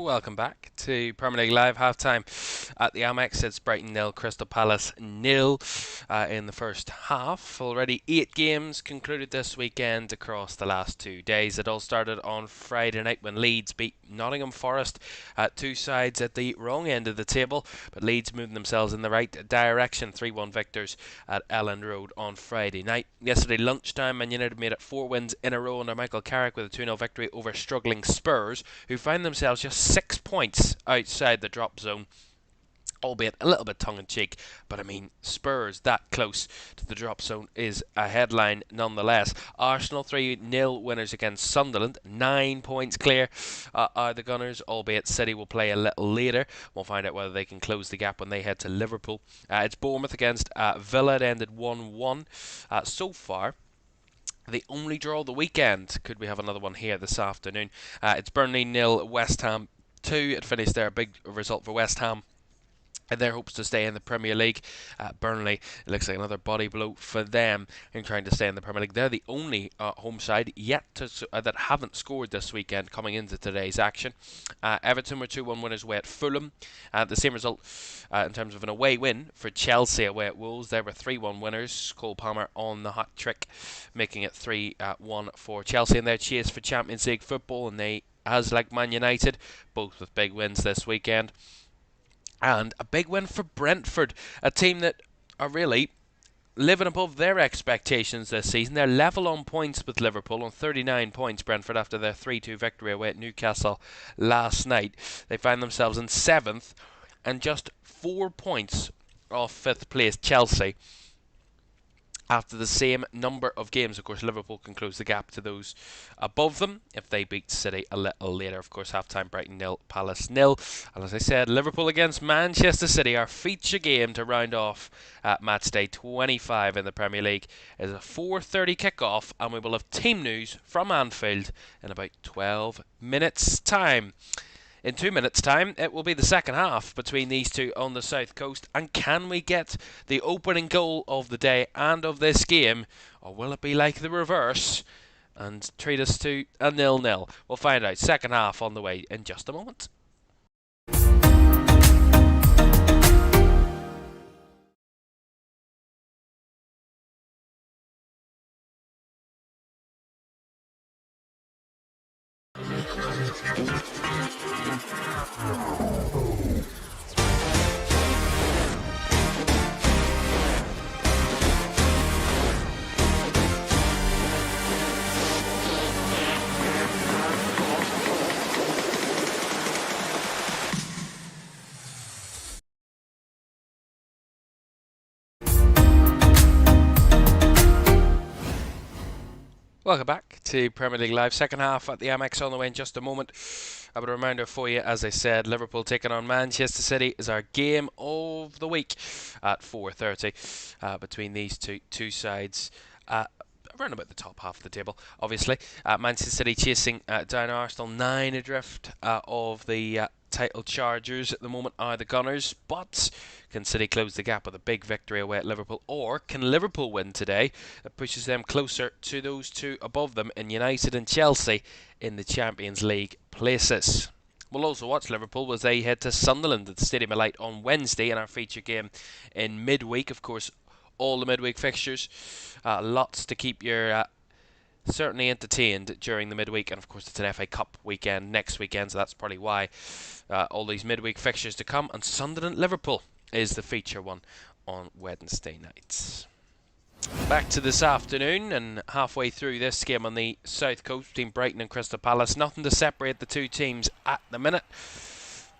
Welcome back to Premier League Live half-time at the Amex. It's Brighton 0, Crystal Palace 0 in the first half. Already 8 games concluded this weekend across the last 2 days. It all started on Friday night when Leeds beat Nottingham Forest. Two sides at the wrong end of the table, but Leeds moving themselves in the right direction. 3-1 victors at Elland Road on Friday night. Yesterday lunchtime, Man United made it 4 wins in a row under Michael Carrick with a 2-0 victory over struggling Spurs, who find themselves just 6 points outside the drop zone, albeit a little bit tongue-in-cheek. But I mean, Spurs that close to the drop zone is a headline nonetheless. Arsenal 3-0 winners against Sunderland, 9 points clear are the Gunners, albeit City will play a little later. We'll find out whether they can close the gap when they head to Liverpool. It's Bournemouth against Villa. It ended 1-1 so far. The only draw of the weekend. Could we have another one here this afternoon? It's Burnley 0, West Ham 2. It finished there, a big result for West Ham and their hopes to stay in the Premier League. Burnley, it looks like another body blow for them in trying to stay in the Premier League. They're the only home side yet to that haven't scored this weekend coming into today's action. Everton were 2-1 winners away at Fulham. The same result in terms of an away win for Chelsea away at Wolves. They were 3-1 winners. Cole Palmer on the hot trick, making it 3-1 for Chelsea in their chase for Champions League football. And they, as like Man United, both with big wins this weekend. And a big win for Brentford, a team that are really living above their expectations this season. They're level on points with Liverpool on 39 points, Brentford, after their 3-2 victory away at Newcastle last night. They find themselves in 7th and just 4 points off 5th place Chelsea. After the same number of games, of course, Liverpool can close the gap to those above them if they beat City a little later. Of course, half-time Brighton 0, Palace 0. And as I said, Liverpool against Manchester City, our feature game to round off match day 25 in the Premier League, is a 4:30 kick-off, and we will have team news from Anfield in about 12 minutes' time. In 2 minutes' time, it will be the second half between these two on the south coast. And can we get the opening goal of the day and of this game, or will it be like the reverse and treat us to a 0-0? We'll find out. Second half on the way in just a moment. Welcome back to Premier League Live, second half at the Amex on the way in just a moment. A reminder for you, as I said, Liverpool taking on Manchester City is our game of the week at 4:30 between these two sides. Around about the top half of the table, obviously. Manchester City chasing down Arsenal, 9 adrift of the title chargers at the moment are the Gunners, but can City close the gap with a big victory away at Liverpool, or can Liverpool win today? That pushes them closer to those two above them in United and Chelsea in the Champions League places. We'll also watch Liverpool as they head to Sunderland at the Stadium of Light on Wednesday in our feature game in midweek. Of course, all the midweek fixtures, lots to keep your certainly entertained during the midweek, and of course it's an FA Cup weekend next weekend, so that's probably why all these midweek fixtures to come. And Sunderland Liverpool is the feature one on Wednesday nights. Back to this afternoon, and halfway through this game on the south coast between Brighton and Crystal Palace. Nothing to separate the two teams at the minute,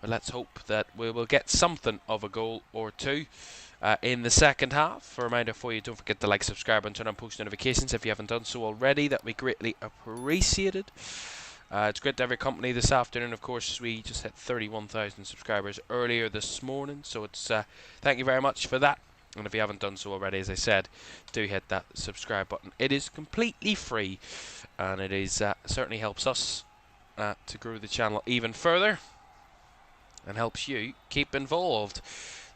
but let's hope that we will get something of a goal or two in the second half. A reminder for you, don't forget to like, subscribe and turn on post notifications if you haven't done so already. That would be greatly appreciated. It's great to have your company this afternoon. Of course, we just hit 31,000 subscribers earlier this morning, so it's thank you very much for that. And if you haven't done so already, as I said, do hit that subscribe button. It is completely free, and it is certainly helps us to grow the channel even further, and helps you keep involved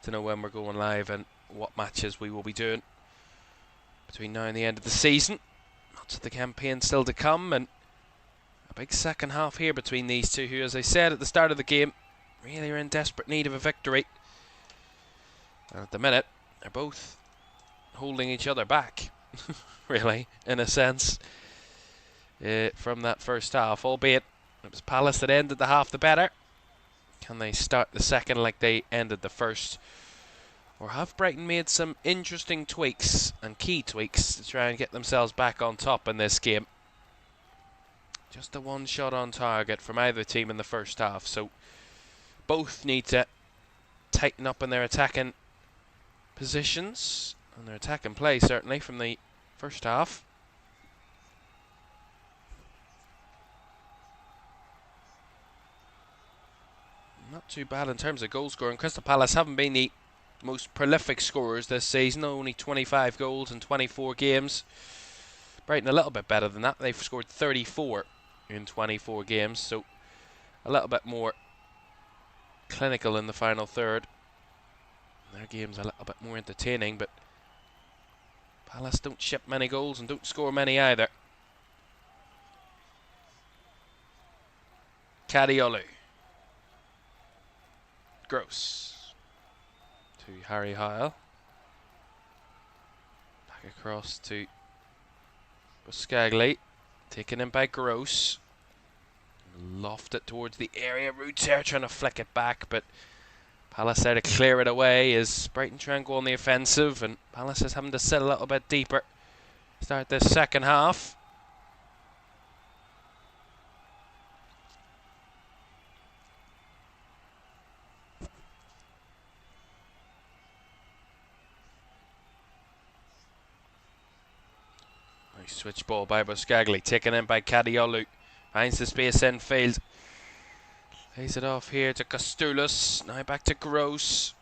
to know when we're going live and what matches we will be doing between now and the end of the season. Lots of the campaign still to come, and a big second half here between these two, who, as I said at the start of the game, really are in desperate need of a victory. And at the minute, they're both holding each other back, really, in a sense, from that first half, albeit it was Palace that ended the half the better. Can they start the second like they ended the first? Or have Brighton made some interesting tweaks and key tweaks to try and get themselves back on top in this game? Just the one shot on target from either team in the first half, so both need to tighten up in their attacking positions and their attacking play, certainly from the first half. Not too bad in terms of goal scoring. Crystal Palace haven't been the most prolific scorers this season, only 25 goals in 24 games. Brighton a little bit better than that. They've scored 34 in 24 games, so a little bit more clinical in the final third. Their game's a little bit more entertaining, but Palace don't ship many goals and don't score many either. Caoimhan. Gross to Harry Hyle. Back across to Buscagli. Taken in by Gross. Loft it towards the area. Roots there trying to flick it back, but Palace there to clear it away as Brighton try and go on the offensive, and Palace is having to sit a little bit deeper. Start this second half. Nice switch ball by Buscagli, taken in by Caoimhan. Finds the space in field. Lays it off here to Kostoulis. Now back to Gross.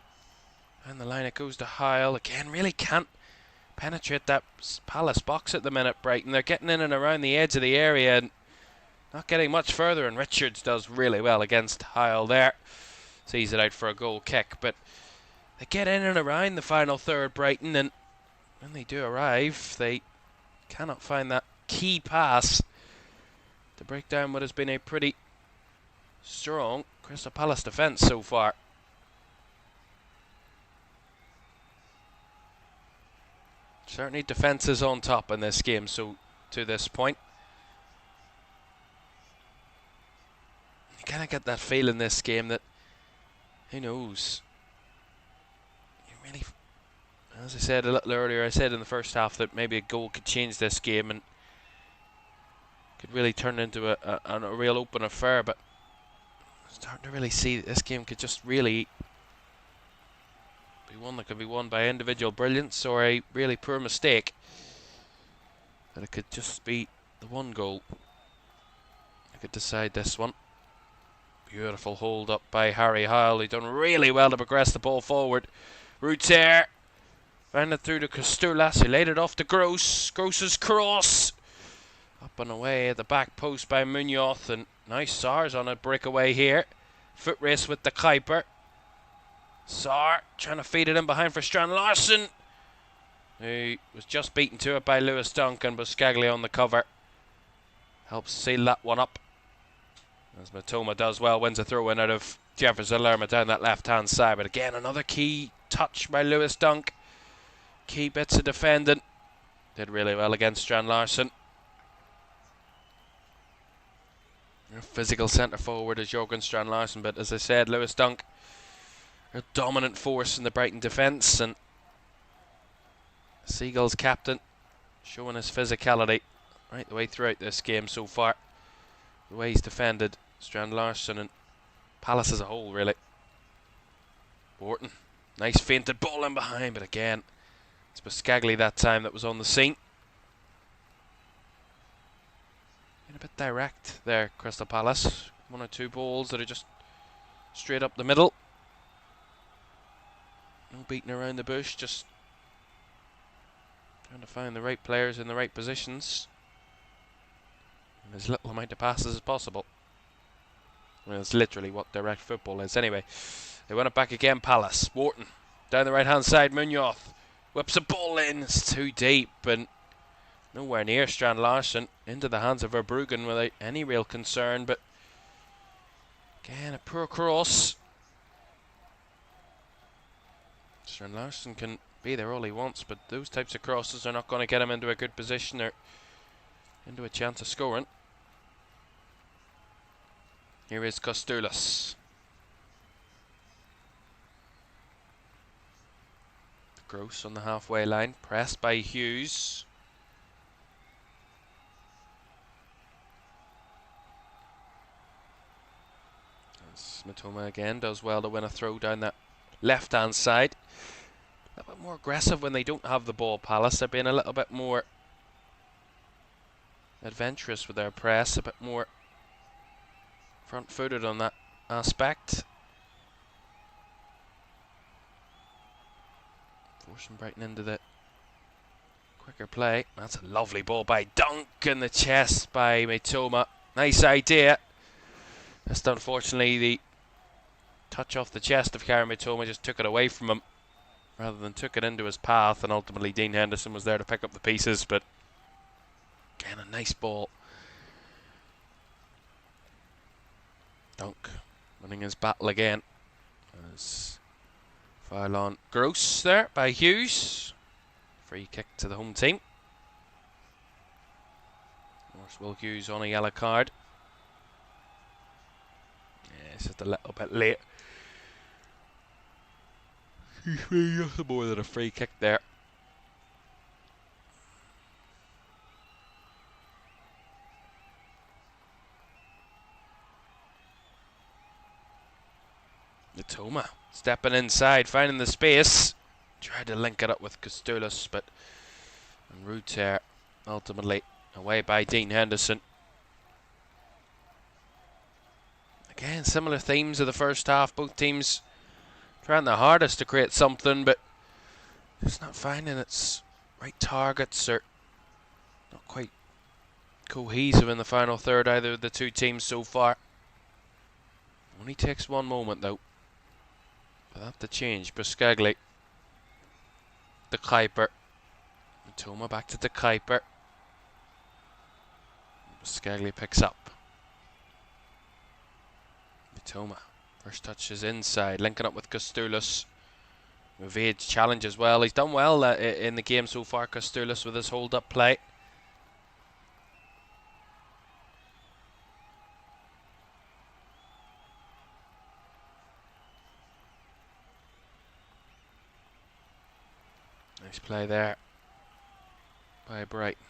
And the line it goes to Hyle. Again, really can't penetrate that Palace box at the minute, Brighton. They're getting in and around the edge of the area and not getting much further, and Richards does really well against Hyle there. Sees it out for a goal kick, but they get in and around the final third, Brighton, and when they do arrive, they cannot find that key pass to break down what has been a pretty strong Crystal Palace defence so far. Certainly defence is on top in this game, so to this point. You kind of get that feel in this game that, who knows, you really, as I said a little earlier, I said in the first half that maybe a goal could change this game and could really turn into a real open affair, but I'm starting to really see that this game could just really be one that could be won by individual brilliance or a really poor mistake. That it could just be the one goal that could decide this one. Beautiful hold up by Harry Hyle. He's done really well to progress the ball forward. Ruter ran it through to Costulas, who laid it off to Gross. Gross's cross up and away at the back post by Munoz, and nice Sar's on a breakaway here. Foot race with the Kuiper. Sar trying to feed it in behind for Strand Larsen. He was just beaten to it by Lewis Duncan, but Scaglia on the cover helps seal that one up. As Matoma does well, wins a throw in out of Jefferson Lerma down that left hand side. But again, another key touch by Lewis Dunk. Key bits of defending. Did really well against Strand Larsen. A physical centre forward is Jorgen Strand Larsen, but as I said, Lewis Dunk, a dominant force in the Brighton defence, and Seagull's captain showing his physicality right the way throughout this game so far. The way he's defended Strand Larsen and Palace as a whole, really. Borton, nice feinted ball in behind, but again, it's Buscaglia that time that was on the scene. A bit direct there, Crystal Palace. One or two balls that are just straight up the middle. No beating around the bush, just trying to find the right players in the right positions. And as little amount of passes as possible. Well, it's literally what direct football is. Anyway, they win it back again, Palace. Wharton, down the right-hand side, Munoz whips a ball in. It's too deep, and nowhere near Strand Larsen. Into the hands of Verbruggen without any real concern, but again, a poor cross. Strand Larsen can be there all he wants, but those types of crosses are not going to get him into a good position or into a chance of scoring. Here is Costulas. Gross on the halfway line, pressed by Hughes. Matoma again does well to win a throw down that left-hand side. A little bit more aggressive when they don't have the ball, Palace. They're being a little bit more adventurous with their press, a bit more front-footed on that aspect. Forcing Brighton into the quicker play. That's a lovely ball by Dunk in the chest by Matoma. Nice idea. Just unfortunately the touch off the chest of Caoimhan Ferris just took it away from him rather than took it into his path, and ultimately Dean Henderson was there to pick up the pieces. But again, a nice ball. Dunk winning his battle again. As foul on Gross there by Hughes. Free kick to the home team. Of course, Will Hughes on a yellow card. Yeah, it's just a little bit late. Nothing more than a free kick there. Matoma stepping inside, finding the space. Tried to link it up with Costulas, but Ruter ultimately away by Dean Henderson. Again, similar themes of the first half. Both teams trying their hardest to create something, but just not finding its right targets, or not quite cohesive in the final third, either of the two teams so far. Only takes one moment though for that to change. Buscagli. De Kuiper. Mitoma back to De Kuiper. Buscagli picks up. Mitoma. First touch is inside, linking up with Kostoulis. Evades challenge as well. He's done well in the game so far, Kostoulis, with his hold-up play. Nice play there by Brighton.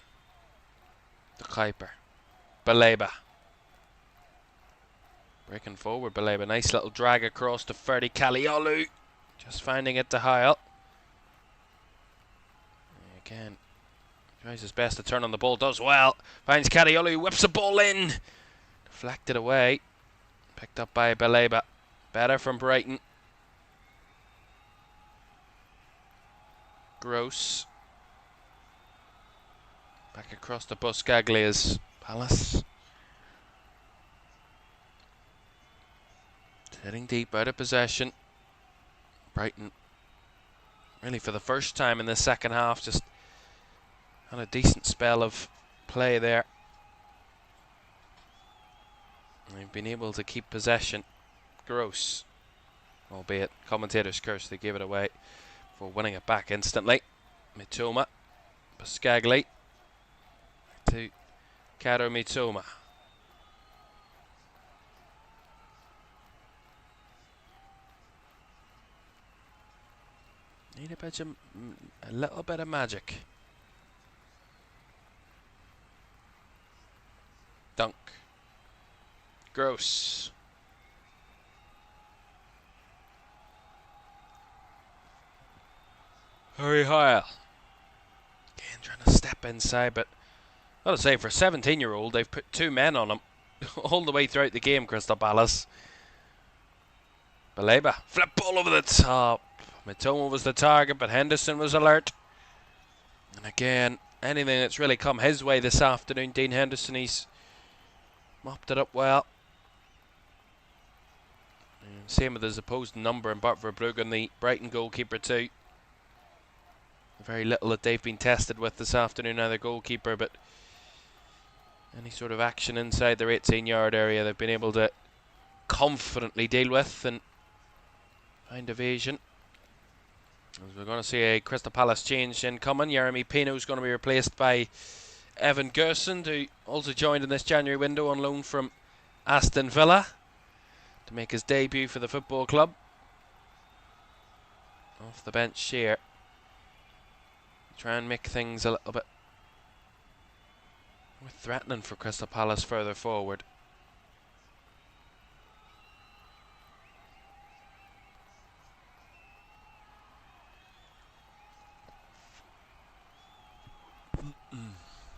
De Kuiper. Baleba. Breaking forward, Baleba. Nice little drag across to Ferdi Kaliolu. Just finding it to Heil. Again, tries his best to turn on the ball. Does well. Finds Kaliolu. Whips the ball in. Deflected away. Picked up by Baleba. Better from Brighton. Gross. Back across to Buscaglia's Palace. Heading deep out of possession. Brighton, really for the first time in the second half, just had a decent spell of play there. And they've been able to keep possession. Gross. Albeit commentators curse, they gave it away for winning it back instantly. Mitoma. Buscagli. To Caro Mitoma. Need a little bit of magic. Dunk. Gross. Harry Heil. Again trying to step inside, but I've got to say, for a 17-year-old, they've put two men on him all the way throughout the game, Crystal Palace. Baleba. Flip ball over the top. Mitoma was the target, but Henderson was alert. And again, anything that's really come his way this afternoon, Dean Henderson, he's mopped it up well. And same with his opposed number in Bart Verbruggen, the Brighton goalkeeper too. Very little that they've been tested with this afternoon, either goalkeeper, but any sort of action inside their 18-yard area they've been able to confidently deal with and find evasion. As we're going to see a Crystal Palace change incoming. Jeremy Pino's going to be replaced by Evan Gerson, who also joined in this January window on loan from Aston Villa to make his debut for the football club. Off the bench here. Try and make things a little bit more threatening for Crystal Palace further forward.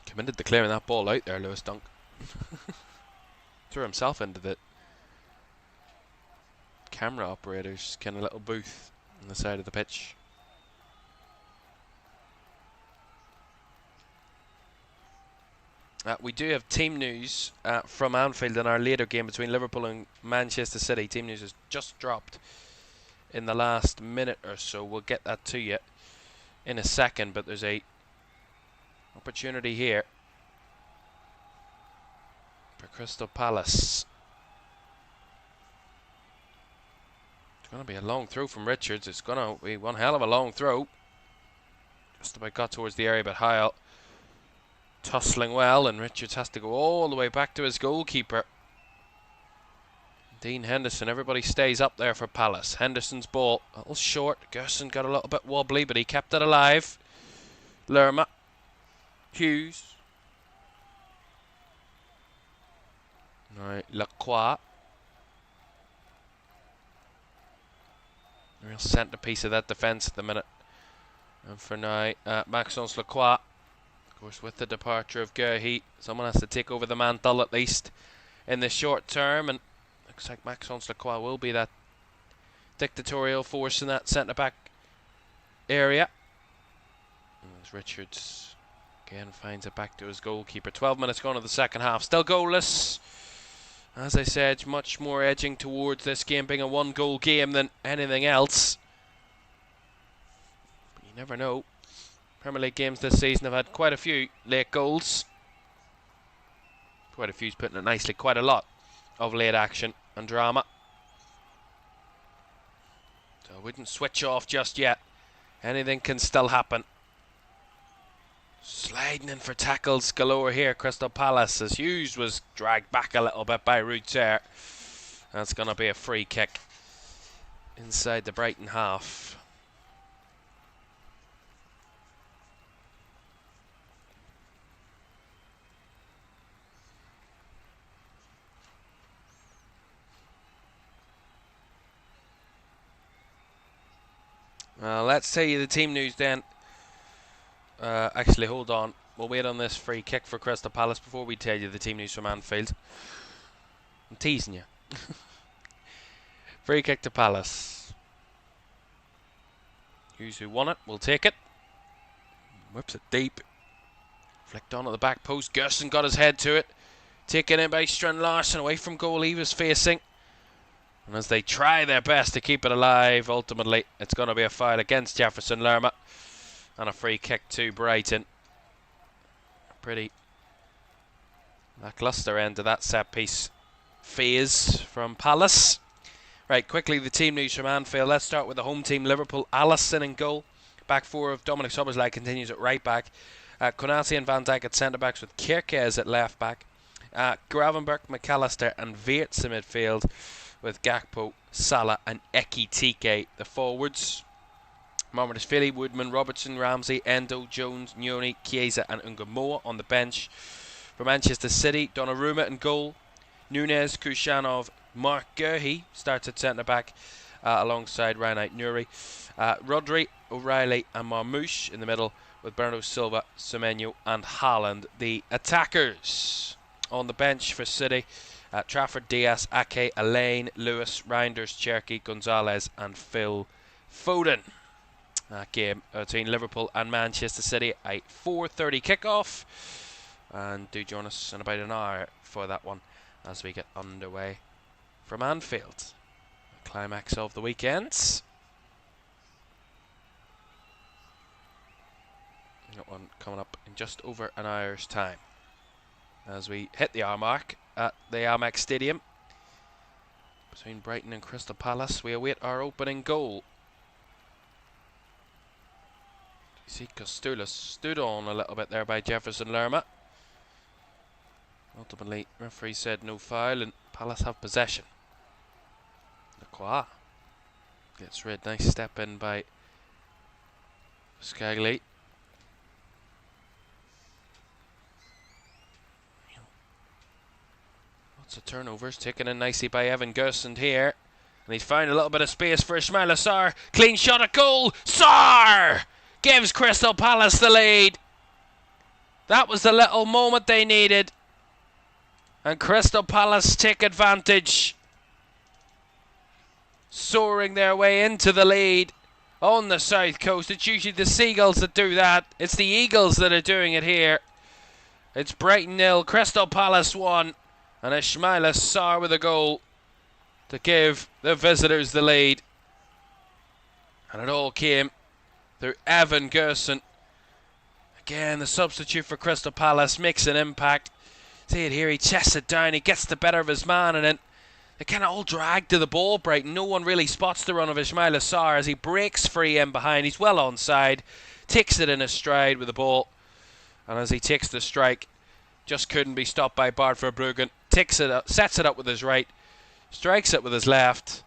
Committed to clearing that ball out there, Lewis Dunk. Threw himself into the camera operator's kind of little booth on the side of the pitch. We do have team news from Anfield in our later game between Liverpool and Manchester City. Team news has just dropped in the last minute or so. We'll get that to you in a second, but there's a opportunity here for Crystal Palace. It's going to be a long throw from Richards. It's going to be one hell of a long throw. Just about got towards the area, but Heil tussling well, and Richards has to go all the way back to his goalkeeper. Dean Henderson, everybody stays up there for Palace. Henderson's ball, a little short. Gerson got a little bit wobbly, but he kept it alive. Lerma. Hughes. Alright, Lacroix. Real centrepiece of that defence at the minute. And for now, Maxence Lacroix. Of course, with the departure of Guéhi, someone has to take over the mantle at least in the short term. And looks like Maxence Lacroix will be that dictatorial force in that centre-back area. As Richards Again, finds it back to his goalkeeper. 12 minutes gone of the second half. Still goalless. As I said, much more edging towards this game being a one-goal game than anything else. But you never know. Premier League games this season have had quite a few late goals. Quite a few's putting it nicely. Quite a lot of late action and drama. So I wouldn't switch off just yet. Anything can still happen. Sliding in for tackles galore here, Crystal Palace, as Hughes was dragged back a little bit by Ruter. That's going to be a free kick inside the Brighton half. Well, let's tell you the team news then. Actually, hold on. We'll wait on this free kick for Crystal Palace before we tell you the team news from Anfield. I'm teasing you. Free kick to Palace. Hughes, who won it, will take it. Whips it deep. Flicked on at the back post. Gerson got his head to it. Taken in by Strand Larsen, away from goal he was facing. And as they try their best to keep it alive, ultimately it's going to be a foul against Jefferson Lerma. And a free kick to Brighton. Pretty lacklustre end to that set piece phase from Palace. Right, quickly the team news from Anfield. Let's start with the home team. Liverpool, Alisson in goal. Back four of Dominic Szoboszlai continues at right back. Konate and Van Dijk at centre backs with Kerkez at left back. Gravenberch, McAllister and Wirtz in midfield with Gakpo, Salah and Ekitike the forwards. Martinez-Philly, Woodman, Robertson, Ramsey, Endo, Jones, Nyoni, Chiesa and Ungamoa on the bench. For Manchester City, Donnarumma in goal. Nunez, Kushanov, Mark Guehi starts at centre-back alongside Reinhard Nuri. Rodri, O'Reilly and Marmoush in the middle with Bernardo Silva, Semenyo and Haaland. The attackers on the bench for City. Trafford, Diaz, Ake, Elaine, Lewis, Reinders, Cherky, Gonzalez and Phil Foden. That game between Liverpool and Manchester City, a 4:30 kickoff, and do join us in about an hour for that one as we get underway from Anfield, the climax of the weekend. That one coming up in just over an hour's time as we hit the hour mark at the Amex Stadium between Brighton and Crystal Palace. We await our opening goal. You see Kostulas stood on a little bit there by Jefferson Lerma. Ultimately, referee said no foul and Palace have possession. Lacroix gets rid. Nice step in by Scagli. Lots of turnovers taken in nicely by Evan Gerson here. And he's found a little bit of space for Ismaila Sarr. Clean shot at goal. Sarr gives Crystal Palace the lead. That was the little moment they needed. And Crystal Palace take advantage. Soaring their way into the lead on the south coast. It's usually the Seagulls that do that. It's the Eagles that are doing it here. It's Brighton 0, Crystal Palace 1. And Ismaila Sarr with a goal to give the visitors the lead. And it all came through Evan Gerson. Again, the substitute for Crystal Palace makes an impact. See it here, he chests it down, he gets the better of his man, and then they kind of all drag to the ball, Brighton. No one really spots the run of Ismaila Sarr as he breaks free in behind. He's well onside, takes it in his stride with the ball, and as he takes the strike, just couldn't be stopped by Bart Verbruggen. Takes it up, sets it up with his right, strikes it with his left,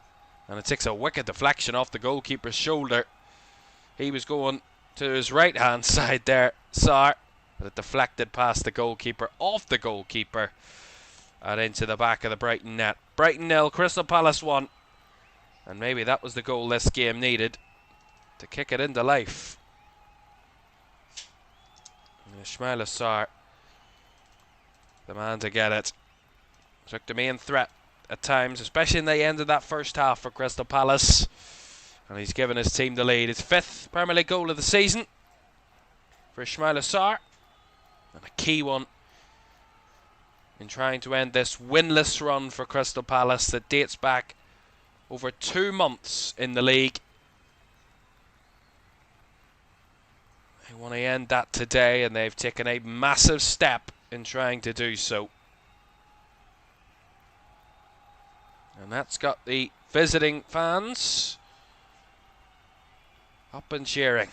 and it takes a wicked deflection off the goalkeeper's shoulder. He was going to his right hand side there, Sarr, but it deflected past the goalkeeper, off the goalkeeper, and into the back of the Brighton net. Brighton 0, Crystal Palace 1, and maybe that was the goal this game needed to kick it into life. And Ismaila Sarr, the man to get it. Took the main threat at times, especially in the end of that first half for Crystal Palace. And he's given his team the lead. His 5th Premier League goal of the season for Ismaila Sarr. And a key one in trying to end this winless run for Crystal Palace that dates back over 2 months in the league. They want to end that today, and they've taken a massive step in trying to do so. And that's got the visiting fans up and cheering.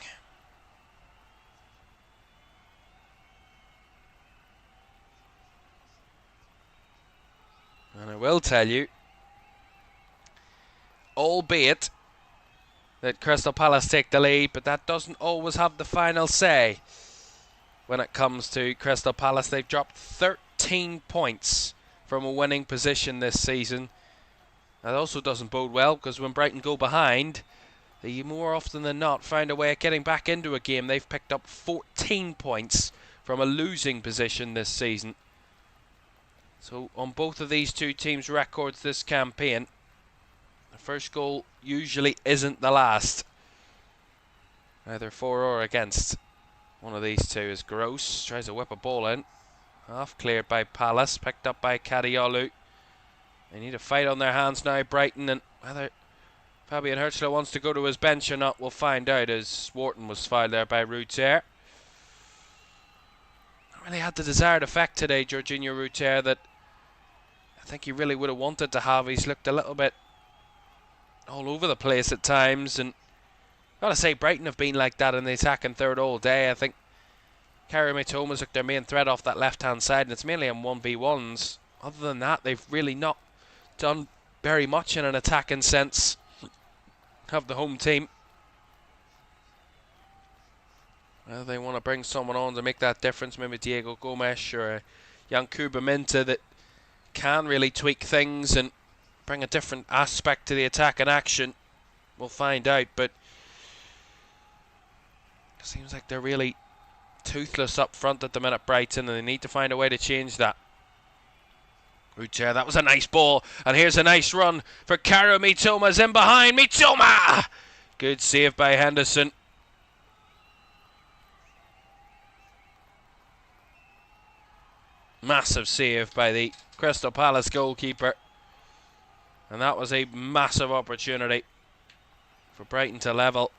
And I will tell you, albeit that Crystal Palace take the lead, but that doesn't always have the final say when it comes to Crystal Palace. They've dropped 13 points from a winning position this season. That also doesn't bode well, because when Brighton go behind, they more often than not find a way of getting back into a game. They've picked up 14 points from a losing position this season. So on both of these two teams' records this campaign, the first goal usually isn't the last, either for or against. One of these two is Gross, tries to whip a ball in, half cleared by Palace, picked up by Kadiolu. They need a fight on their hands now, Brighton, and whether Fabian Hirschler wants to go to his bench or not, we'll find out, as Wharton was fouled there by Ruter. Not really had the desired effect today, Jorginho Ruter, that I think he really would have wanted to have. He's looked a little bit all over the place at times, and gotta say, Brighton have been like that in the attacking third all day. I think Caoimhan Ferris looked their main threat off that left-hand side, and it's mainly on 1v1s. Other than that, they've really not done very much in an attacking sense of the home team. Well, they want to bring someone on to make that difference, maybe Diego Gomes or Yankuba Minta, that can really tweak things and bring a different aspect to the attack and action. We'll find out, but it seems like they're really toothless up front at the minute, Brighton, and they need to find a way to change that. Ruter, that was a nice ball, and here's a nice run for Karo. Mitoma's in behind. Mitoma! Good save by Henderson. Massive save by the Crystal Palace goalkeeper. And that was a massive opportunity for Brighton to level.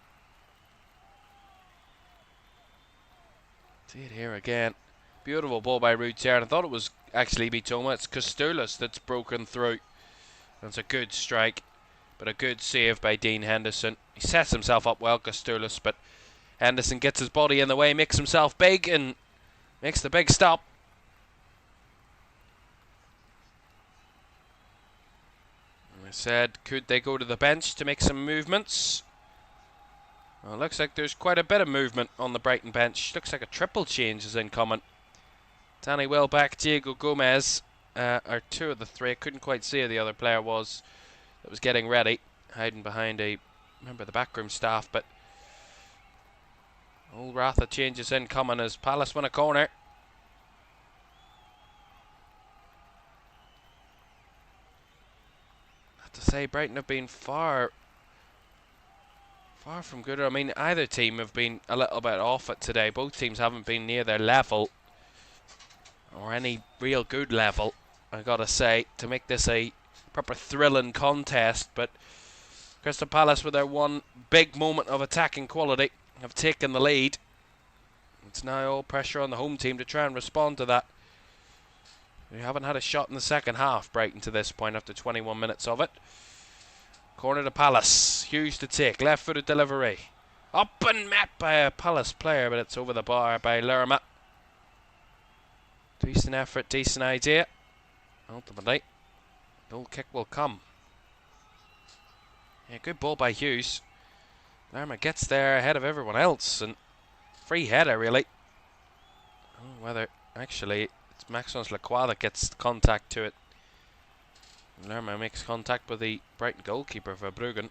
See it here again. Beautiful ball by Ruter. I thought it was actually Mitoma. It's Kostoulis that's broken through. That's a good strike, but a good save by Dean Henderson. He sets himself up well, Kostoulis, but Henderson gets his body in the way, makes himself big, and makes the big stop. I said, could they go to the bench to make some movements? Well, it looks like there's quite a bit of movement on the Brighton bench. Looks like a triple change is incoming. Danny Welbeck, Diego Gomes are two of the three. I couldn't quite see who the other player was that was getting ready, hiding behind a member of the backroom staff. But old Ratha changes incoming as Palace win a corner. To say, Brighton have been far from good. I mean, either team have been a little bit off it today. Both teams haven't been near their level, or any real good level, I gotta say, to make this a proper thrilling contest. But Crystal Palace, with their one big moment of attacking quality, have taken the lead. It's now all pressure on the home team to try and respond to that. We haven't had a shot in the second half, Brighton, to this point after 21 minutes of it. Corner to Palace. Hughes to take. Left-footed delivery. Up and met by a Palace player, but it's over the bar by Lerma. Decent effort, decent idea. Ultimately, goal kick will come. Yeah, good ball by Hughes. Lerma gets there ahead of everyone else, and free header, really. Oh, whether actually it's Maxence Lacroix that gets contact to it. Lerma makes contact with the Brighton goalkeeper for Bruggen.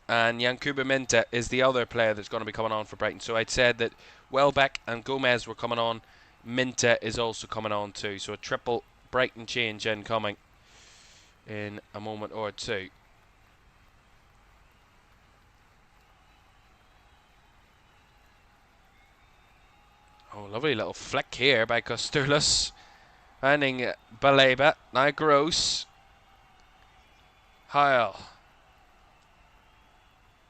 And Yankuba Minta is the other player that's going to be coming on for Brighton. So I'd said that Welbeck and Gomez were coming on. Minta is also coming on too. So a triple Brighton change incoming in a moment or two. Oh, lovely little flick here by Kostoulis. Finding Baleba. Now Gross. Heil.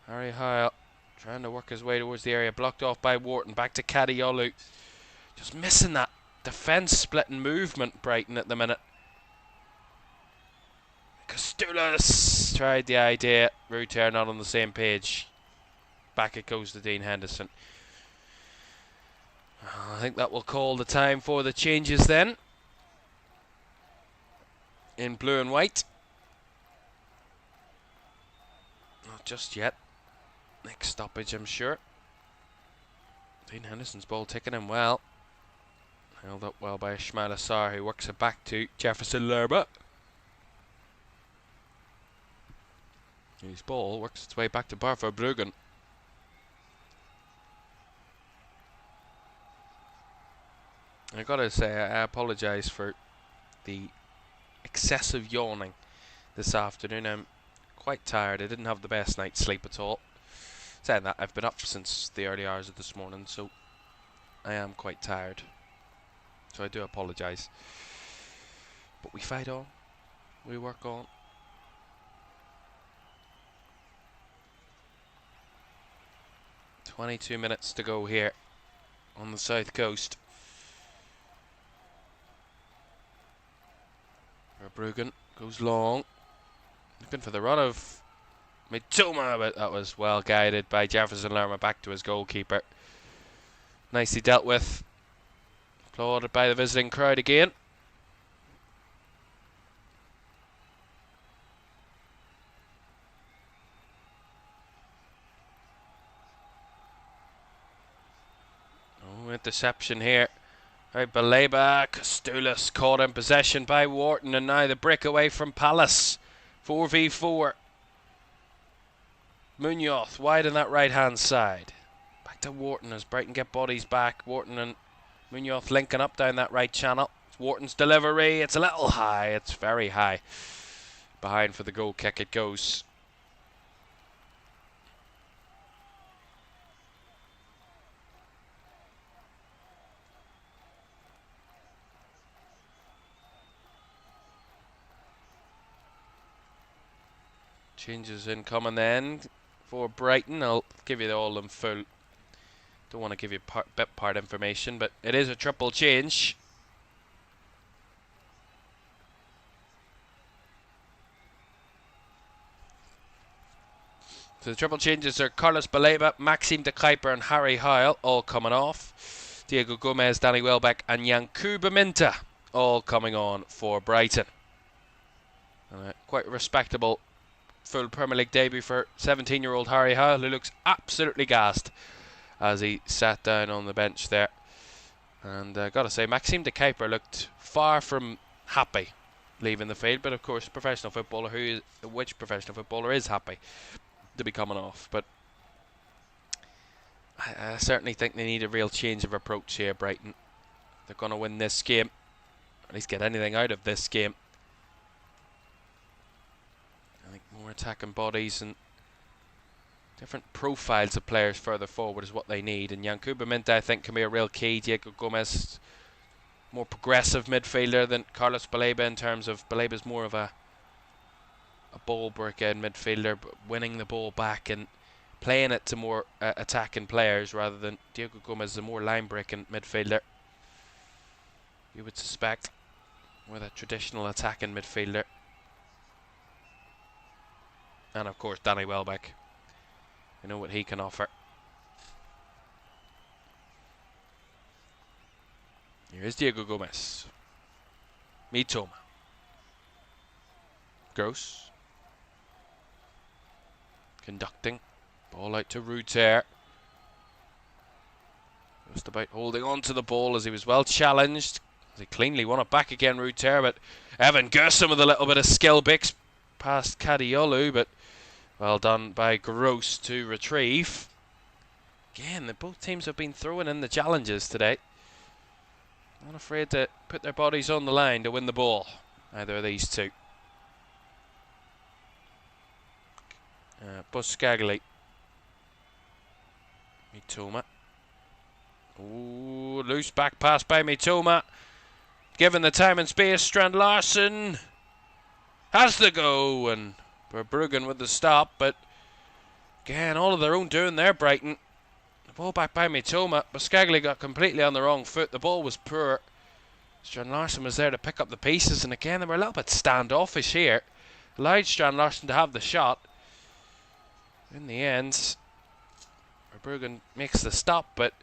Harry Heil trying to work his way towards the area. Blocked off by Wharton. Back to Caoimhan. Just missing that defence splitting movement, Brighton, at the minute. Kostoulis tried the idea. Ruter not on the same page. Back it goes to Dean Henderson. I think that will call the time for the changes then. In blue and white. Not just yet. Next stoppage, I'm sure. Dean Henderson's ball ticking him well. Held up well by Ismail Assar, who works it back to Jefferson Lerma. His ball works its way back to Barfo-Bruggen. I gotta say, I apologise for the excessive yawning this afternoon. I'm quite tired. I didn't have the best night's sleep at all. Saying that, I've been up since the early hours of this morning, so I am quite tired. So I do apologise. But we fight on. We work on. "22 minutes to go here on the south coast. Bruggen goes long. Looking for the run of Mitoma, but that was well guided by Jefferson Lerma back to his goalkeeper. Nicely dealt with. Applauded by the visiting crowd again. Oh, interception here. Right, Baleba, Kostoulis caught in possession by Wharton, and now the breakaway from Palace. 4v4. Munoz wide on that right hand side. Back to Wharton as Brighton get bodies back. Wharton and Munoz linking up down that right channel. It's Wharton's delivery. It's a little high. It's very high. Behind for the goal kick it goes. Changes incoming then for Brighton. I'll give you all them full. Don't want to give you bit part information, but it is a triple change. So the triple changes are Carlos Baleba, Maxime de Kuyper and Harry Heil all coming off. Diego Gomez, Danny Welbeck and Yankuba Minta all coming on for Brighton. Quite respectable full Premier League debut for 17-year-old Harry Heil, who looks absolutely gassed as he sat down on the bench there. And gotta say, Maxime de Kuyper looked far from happy leaving the field, but of course, which professional footballer is happy to be coming off? But I certainly think they need a real change of approach here, Brighton. They're going to win this game, at least get anything out of this game. I think more attacking bodies and different profiles of players further forward is what they need. And Yankuba Minta, I think, can be a real key. Diego Gomez, more progressive midfielder than Carlos Baleba in terms of Baleba's more of a ball breakout midfielder, but winning the ball back and playing it to more attacking players rather than Diego Gomez, a more line breaking midfielder. You would suspect with a traditional attacking midfielder. And of course Danny Welbeck. You know what he can offer. Here's Diego Gomez. Mitoma. Gross. Conducting. Ball out to Ruter. Just about holding on to the ball as he was well challenged. As he cleanly won it back again, Ruter, but Evan Gerson with a little bit of skill bix past Caoimhan, but well done by Gross to retrieve. Again, both teams have been throwing in the challenges today. Not afraid to put their bodies on the line to win the ball, either of these two. Buscagli. Mitoma. Ooh, loose back pass by Mitoma. Given the time and space, Strand Larsen has the go, and Verbruggen with the stop, but again, all of their own doing there, Brighton. The ball back by Mitoma. Buscaglia got completely on the wrong foot. The ball was poor. Strand Larsen was there to pick up the pieces, and again, they were a little bit standoffish here. Allowed Strand Larsen to have the shot. In the end, Verbruggen makes the stop, but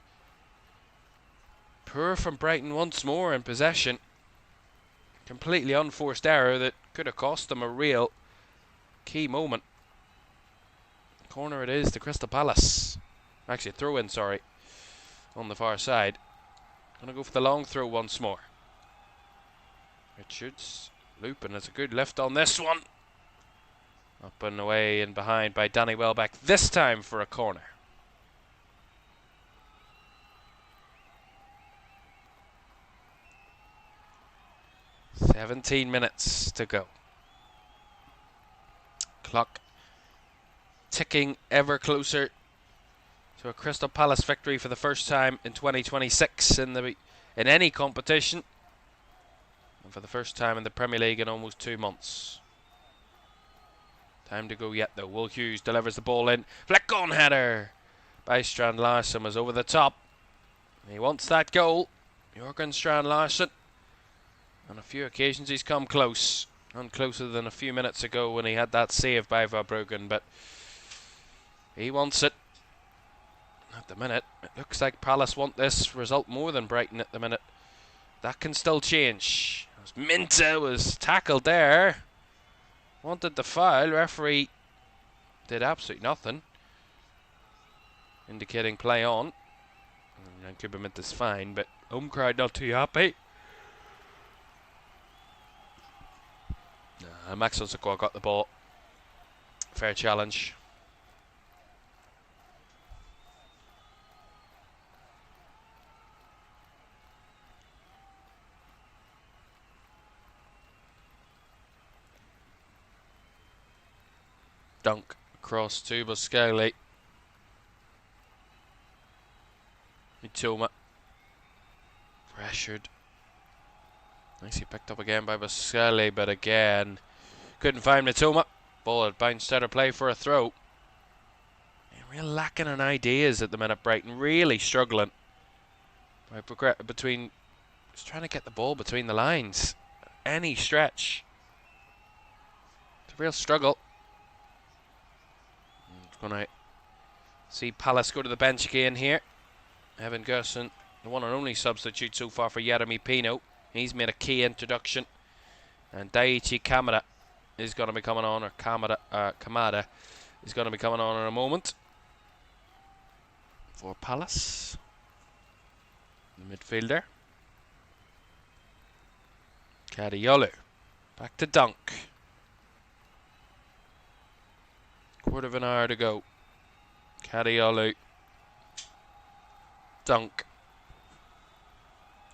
poor from Brighton once more in possession. Completely unforced error that could have cost them a real key moment. Corner it is to Crystal Palace. Actually, throw in, sorry, on the far side. Gonna go for the long throw once more. Richards, looping, it's a good lift on this one. Up and away and behind by Danny Welbeck, this time for a corner. "17 minutes to go. Clock ticking ever closer to a Crystal Palace victory for the first time in 2026 in any competition, and for the first time in the Premier League in almost 2 months. Time to go yet though. Will Hughes delivers the ball in. Flick on header by Strand Larsen, was over the top. He wants that goal. Jørgen Strand Larsen. On a few occasions he's come close. None closer than a few minutes ago when he had that save by Verbruggen, but he wants it. At the minute, it looks like Palace want this result more than Brighton at the minute. That can still change. Minta was tackled there. Wanted the foul. Referee did absolutely nothing, indicating play on. And Kuba Minta's fine, but home crowd not too happy. Max Unsakwa got the ball. Fair challenge. Dunk across to Buscaglia. Mitoma pressured. Nicely picked up again by Buscaglia, but again couldn't find Mitoma. Ball had bounced out of play for a throw. They're real lacking in ideas at the minute, Brighton. Really struggling. Just trying to get the ball between the lines. Any stretch. It's a real struggle. Going to see Palace go to the bench again here. Evan Gerson, the one and only substitute so far for Yeremy Pino. He's made a key introduction. And Daichi Kamada is going to be coming on, or Kamada is going to be coming on in a moment for Palace. The midfielder. Kadiolu. Back to Dunk. Quarter of an hour to go. Kadiolu. Dunk.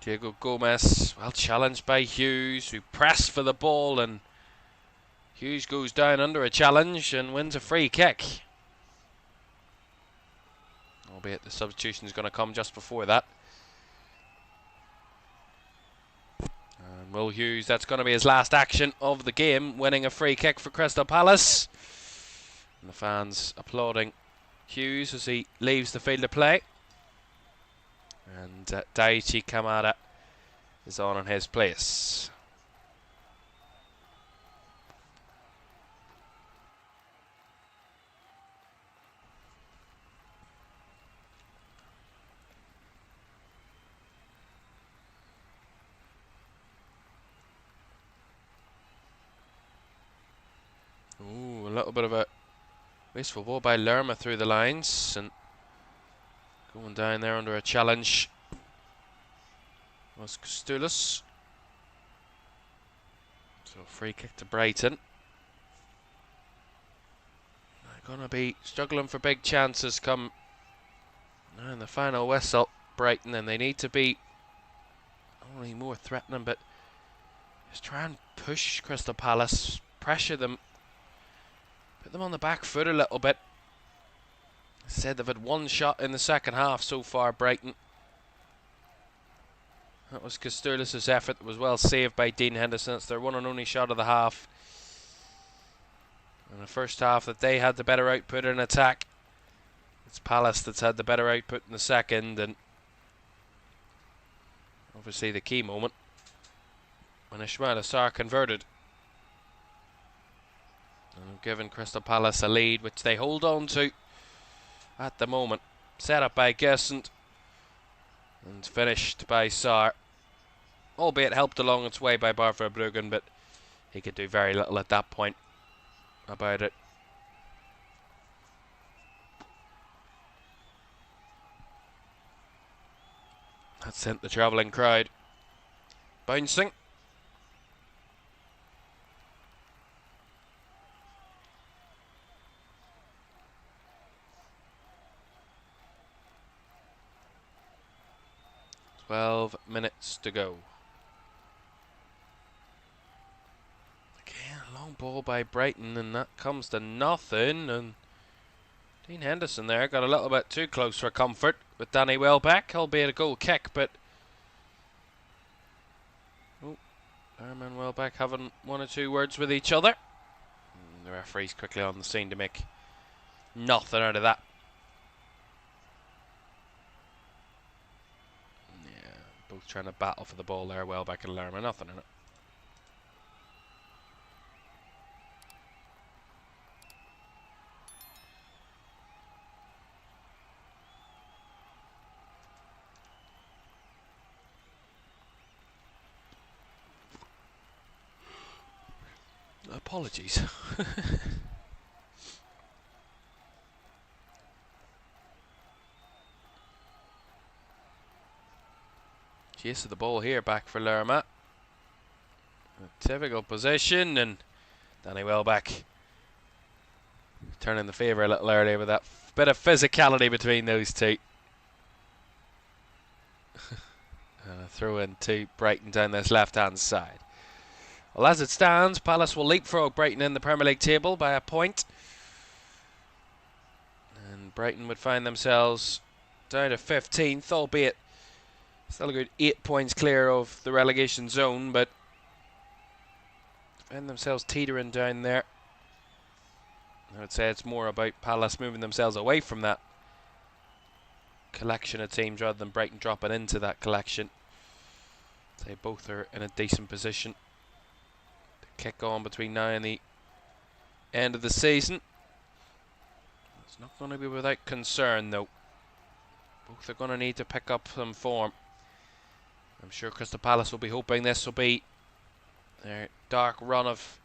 Diego Gomez, well challenged by Hughes, who pressed for the ball, and Hughes goes down under a challenge and wins a free kick. Albeit the substitution is going to come just before that. And Will Hughes, that's going to be his last action of the game, winning a free kick for Crystal Palace. And the fans applauding Hughes as he leaves the field of play. And Daichi Kamada is on in his place. Ooh, a little bit of a wasteful ball by Lerma through the lines, and going down there under a challenge was Kostoulis. So free kick to Brighton. They're going to be struggling for big chances come in the final whistle, Brighton, and they need to be only more threatening, but just try and push Crystal Palace, pressure them, put them on the back foot a little bit. I said they've had one shot in the second half so far, Brighton. That was Kosturlis' effort that was well saved by Dean Henderson. It's their one and only shot of the half. In the first half that they had the better output in attack. It's Palace that's had the better output in the second, and obviously the key moment when Ismail Assar converted and given Crystal Palace a lead, which they hold on to at the moment. Set up by Gersent and finished by Sarr, albeit helped along its way by Barbara Bruggen, but he could do very little at that point about it. That sent the travelling crowd bouncing. "12 minutes to go." Again, a long ball by Brighton, and that comes to nothing. And Dean Henderson there got a little bit too close for comfort with Danny Welbeck, albeit a goal kick, but Prem and Welbeck having one or two words with each other. And the referee's quickly on the scene to make nothing out of that. Yeah, both trying to battle for the ball there, Welbeck and Lerma, nothing in it. Apologies. Chase of the ball here, back for Lerma. A typical position, and Danny Welbeck turning the favour a little earlier with that bit of physicality between those two. And a throw in to Brighton down this left-hand side. Well, as it stands, Palace will leapfrog Brighton in the Premier League table by a point. And Brighton would find themselves down to 15th, albeit still a good 8 points clear of the relegation zone, but find themselves teetering down there. I would say it's more about Palace moving themselves away from that collection of teams rather than Brighton dropping into that collection. They both are in a decent position to kick on between now and the end of the season. It's not going to be without concern, though. Both are going to need to pick up some form. I'm sure Crystal Palace will be hoping this will be their dark run of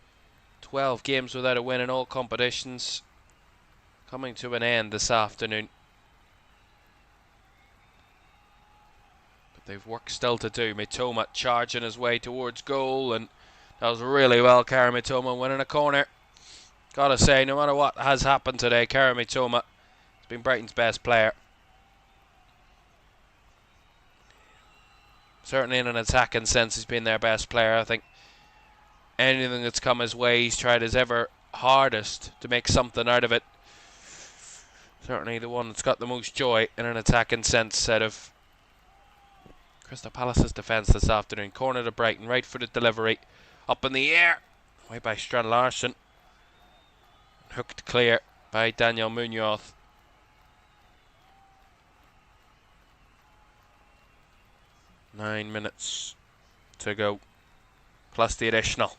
12 games without a win in all competitions coming to an end this afternoon. But they've work still to do. Mitoma charging his way towards goal, and does really well. Karim Mitoma winning a corner. Gotta say, no matter what has happened today, Karim Mitoma has been Brighton's best player. Certainly in an attacking sense, he's been their best player. I think anything that's come his way, he's tried his ever hardest to make something out of it. Certainly the one that's got the most joy in an attacking sense out of Crystal Palace's defence this afternoon. Corner to Brighton, right-footed delivery, up in the air, away by Strand Larsen. Hooked clear by Daniel Munoz. Nine minutes to go, plus the additional.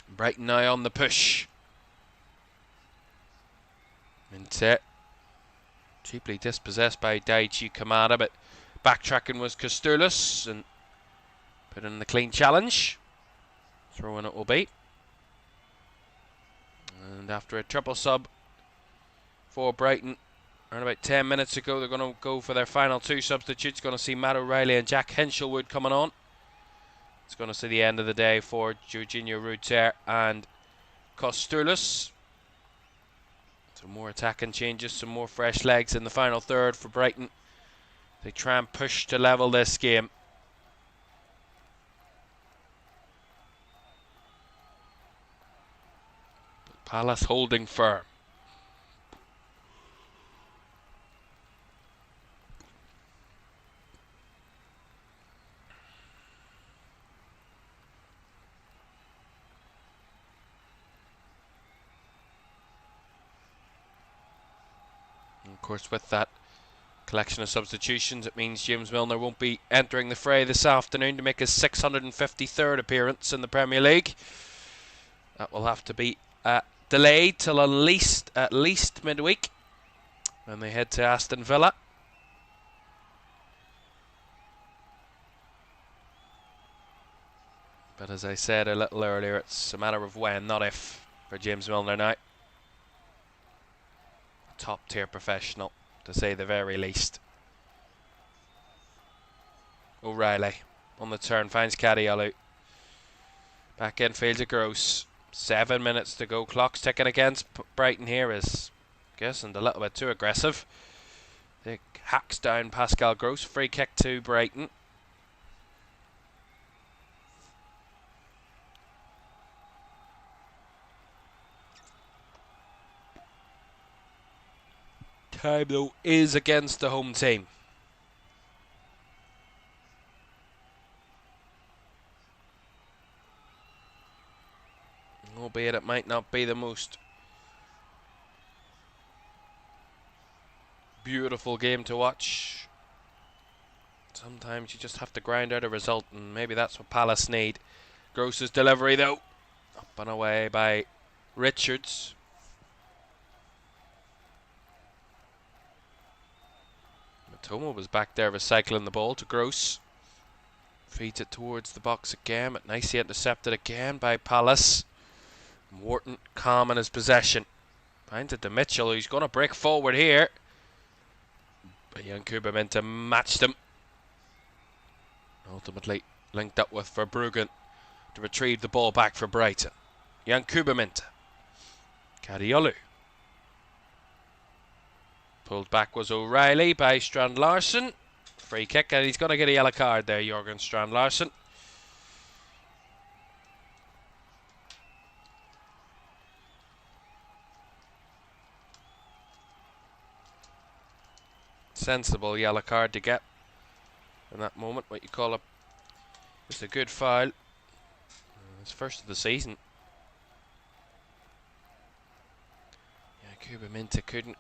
Brighton now on the push. Mintet cheaply dispossessed by Daichi Kamada, but backtracking was Kosturlis and put in the clean challenge. Throw in it will be. And after a triple sub for Brighton, around about 10 minutes ago, they're going to go for their final two substitutes. Going to see Matt O'Reilly and Jack Henshelwood coming on. It's going to see the end of the day for Jorginho Ruter and Kosturlis. Some more attacking changes, some more fresh legs in the final third for Brighton. They try and push to level this game. But Palace holding firm. course, with that collection of substitutions, it means James Milner won't be entering the fray this afternoon to make his 653rd appearance in the Premier League. That will have to be delayed till at least midweek when they head to Aston Villa. But as I said a little earlier, it's a matter of when, not if, for James Milner now. Top tier professional, to say the very least. O'Reilly on the turn, finds Caoimhan. Back in field to Gross. 7 minutes to go. Clock's ticking against Brighton here. Is guessing a little bit too aggressive. It hacks down Pascal Gross. Free kick to Brighton. Time though is against the home team. Albeit it might not be the most beautiful game to watch. Sometimes you just have to grind out a result, and maybe that's what Palace need. Gross's delivery though, up and away by Richards. Matoma was back there recycling the ball to Gross. Feeds it towards the box again, but nicely intercepted again by Palace. Wharton calm in his possession. Finds it to Mitchell, who's going to break forward here. But Yankuba meant to match them. Ultimately linked up with Verbruggen to retrieve the ball back for Brighton. Yankuba Minta. Caoimhan. Pulled back was O'Reilly by Strand Larsen. Free kick, and he's going to get a yellow card there, Jørgen Strand Larsen. Sensible yellow card to get in that moment. What you call just a good foul. It's first of the season. Yankuba Minta couldn't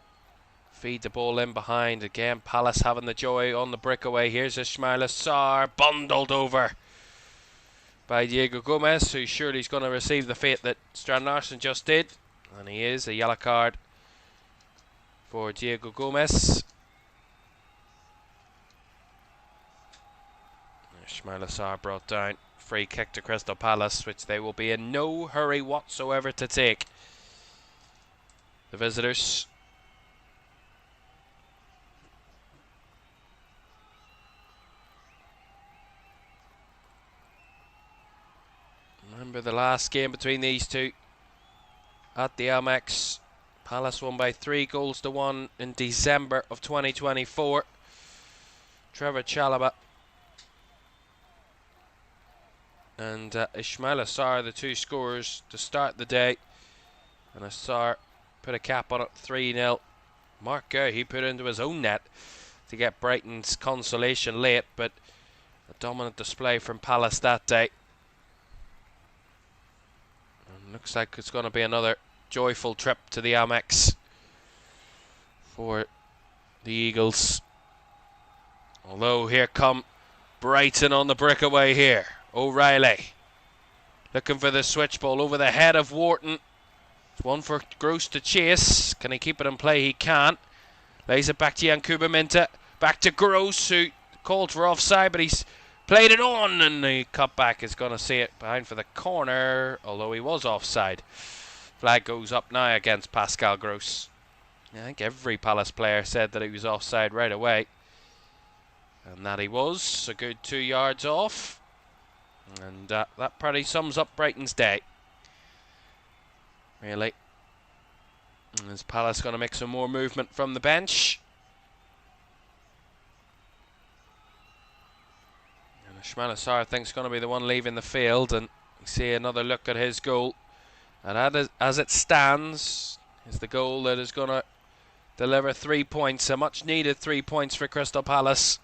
feed the ball in behind. Again, Palace having the joy on the breakaway. Here's Ismail Assar, bundled over by Diego Gomez, who surely is going to receive the fate that Strand Larsen just did. And he is. A yellow card for Diego Gomez. Ismail Assar brought down. Free kick to Crystal Palace, which they will be in no hurry whatsoever to take. The visitors. Remember the last game between these two at the Amex. Palace won by 3-1 in December of 2024. Trevor Chalobah and Ismail Assar, the two scorers to start the day. And Assar put a cap on it, 3-0. Mark Gau, he put it into his own net to get Brighton's consolation late, but a dominant display from Palace that day. And looks like it's going to be another joyful trip to the Amex for the Eagles. Although here come Brighton on the breakaway here. O'Reilly looking for the switch ball over the head of Wharton. It's one for Gross to chase. Can he keep it in play? He can't. Lays it back to Yankuba Minta. Back to Gross, who called for offside, but he's played it on, and the cutback is going to see it behind for the corner, although he was offside. Flag goes up now against Pascal Gross. I think every Palace player said that he was offside right away, and that he was. A good 2 yards off. And that probably sums up Brighton's day, really. And is Palace going to make some more movement from the bench? And Ismail Assar thinks going to be the one leaving the field, and we see another look at his goal. And as it stands, is the goal that is going to deliver 3 points, a much needed 3 points for Crystal Palace.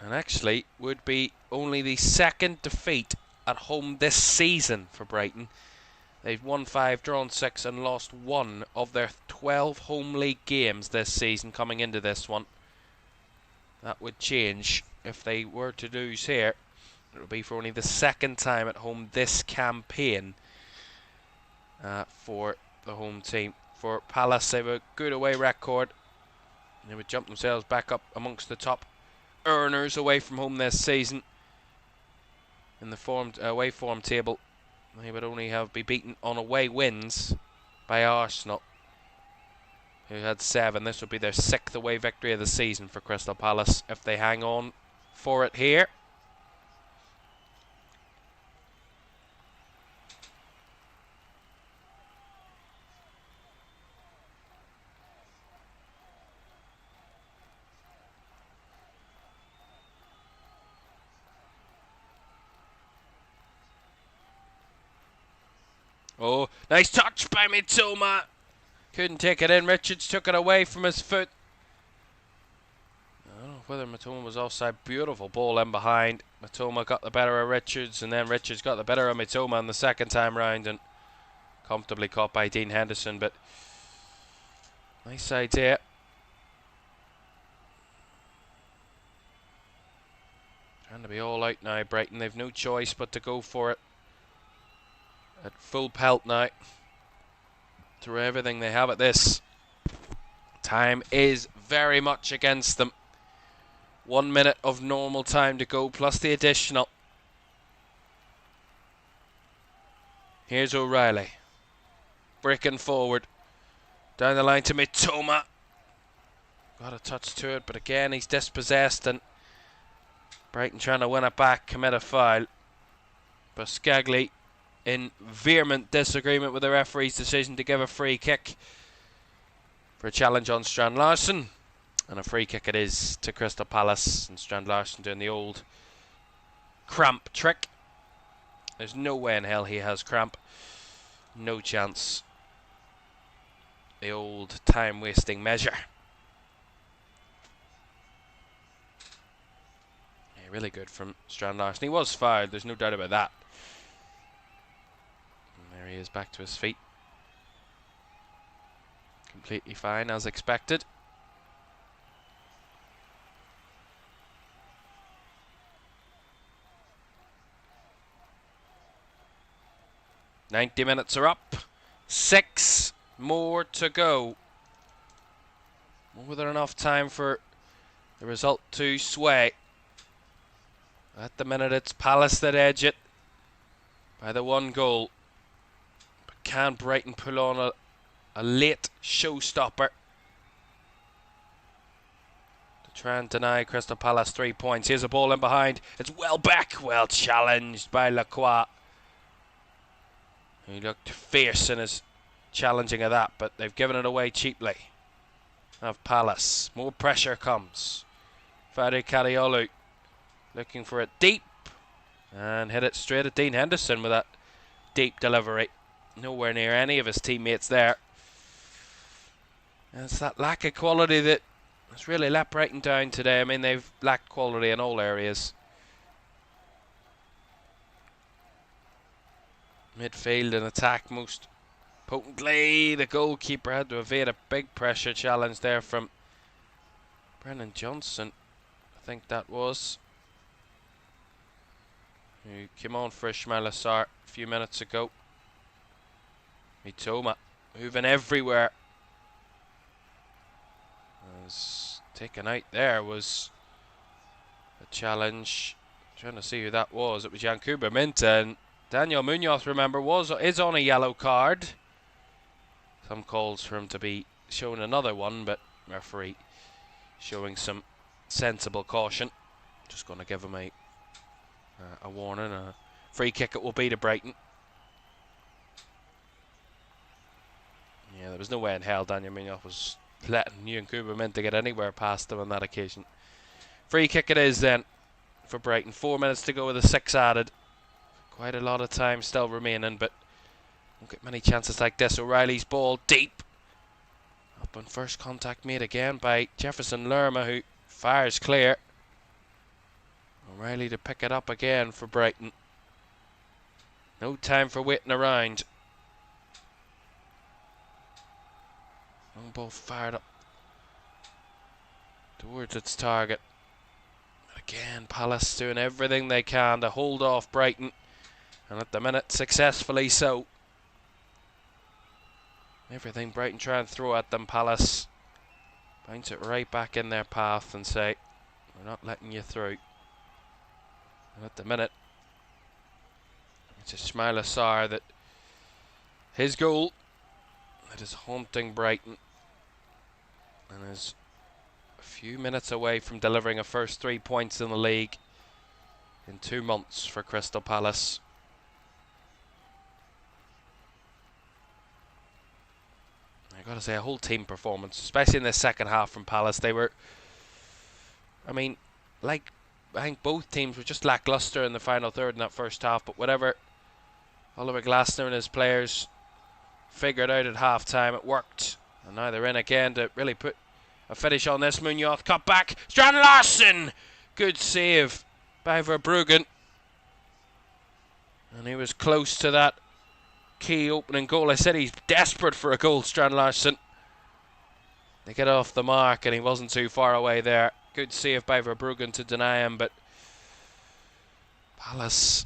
And actually would be only the second defeat at home this season for Brighton. They've won 5, drawn 6 and lost 1 of their 12 home league games this season coming into this one. That would change if they were to lose here. It would be for only the second time at home this campaign for the home team. For Palace, they have a good away record. They would jump themselves back up amongst the top earners away from home this season. In the away form table, they would only be beaten on away wins by Arsenal, who had 7. This would be their 6th away victory of the season for Crystal Palace if they hang on for it here. Oh, nice touch by Mitoma. Couldn't take it in. Richards took it away from his foot. I don't know whether Mitoma was offside. Beautiful ball in behind. Mitoma got the better of Richards, and then Richards got the better of Mitoma on the second time round, and comfortably caught by Dean Henderson. But nice idea. Trying to be all out now, Brighton. They've no choice but to go for it. At full pelt now. Through everything they have at this. Time is very much against them. 1 minute of normal time to go, plus the additional. Here's O'Reilly. Breaking forward. Down the line to Mitoma. Got a touch to it, but again he's dispossessed, and Brighton trying to win it back, commit a foul. Buscagli in vehement disagreement with the referee's decision to give a free kick for a challenge on Strand Larsen. And a free kick it is to Crystal Palace, and Strand Larsen doing the old cramp trick. There's no way in hell he has cramp. No chance. The old time-wasting measure. Yeah, really good from Strand Larsen. He was fouled, there's no doubt about that. And there he is, back to his feet. Completely fine, as expected. "90 minutes are up. 6 more to go. More than enough time for the result to sway. At the minute, it's Palace that edge it by the 1 goal. But can Brighton pull on a late showstopper to try and deny Crystal Palace 3 points? Here's a ball in behind. It's well back. Well challenged by Lacroix. He looked fierce in his challenging of that, but they've given it away cheaply. Of Palace. More pressure comes. Fadi Kariolu looking for it deep, and hit it straight at Dean Henderson with that deep delivery. Nowhere near any of his teammates there. And it's that lack of quality that has really let Brighton down today. I mean, they've lacked quality in all areas. Midfield and attack most potently. The goalkeeper had to evade a big pressure challenge there from Brennan Johnson, I think that was, who came on for Ismail Assar a few minutes ago. Mitoma moving everywhere. Was taken out there was a challenge. Trying to see who that was. It was Yankuba Minta, and Daniel Munoz, remember, is on a yellow card. Some calls for him to be shown another one, but referee showing some sensible caution. Just going to give him a warning. A free kick it will be to Brighton. Yeah, there was no way in hell Daniel Munoz was letting Yankuba Minta get anywhere past him on that occasion. Free kick it is then for Brighton. 4 minutes to go with the 6 added. Quite a lot of time still remaining, but won't get many chances like this. O'Reilly's ball deep. Up on first contact made again by Jefferson Lerma, who fires clear. O'Reilly to pick it up again for Brighton. No time for waiting around. Long ball fired up towards its target. Again, Palace doing everything they can to hold off Brighton, and at the minute successfully so. Everything Brighton try and throw at them, Palace bounce it right back in their path and say, we're not letting you through. And at the minute, it's Ismail Assar that his goal that is haunting Brighton, and is a few minutes away from delivering a first 3 points in the league in 2 months for Crystal Palace. I've got to say, a whole team performance, especially in the second half from Palace. They were, I mean, I think both teams were just lacklustre in the final third in that first half, but whatever Oliver Glasner and his players figured out at half time, it worked. And now they're in again to really put a finish on this. Munoz cut back. Strand Larsen! Good save by Verbruggen. And he was close to that key opening goal. I said he's desperate for a goal, Strand Larsen. They get off the mark and he wasn't too far away there. Good save by Verbruggen to deny him, but Palace,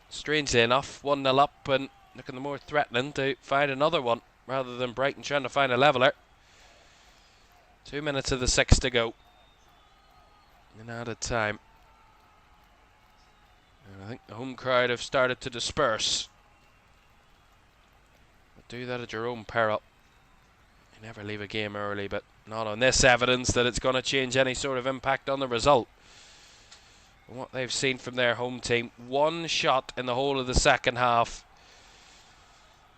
strangely enough, 1-0 up and looking more threatening to find another one rather than Brighton trying to find a leveller. 2 minutes of the 6 to go. And out of time. And I think the home crowd have started to disperse. But do that at your own peril. You never leave a game early, but not on this evidence that it's going to change any sort of impact on the result. And what they've seen from their home team, one shot in the whole of the second half,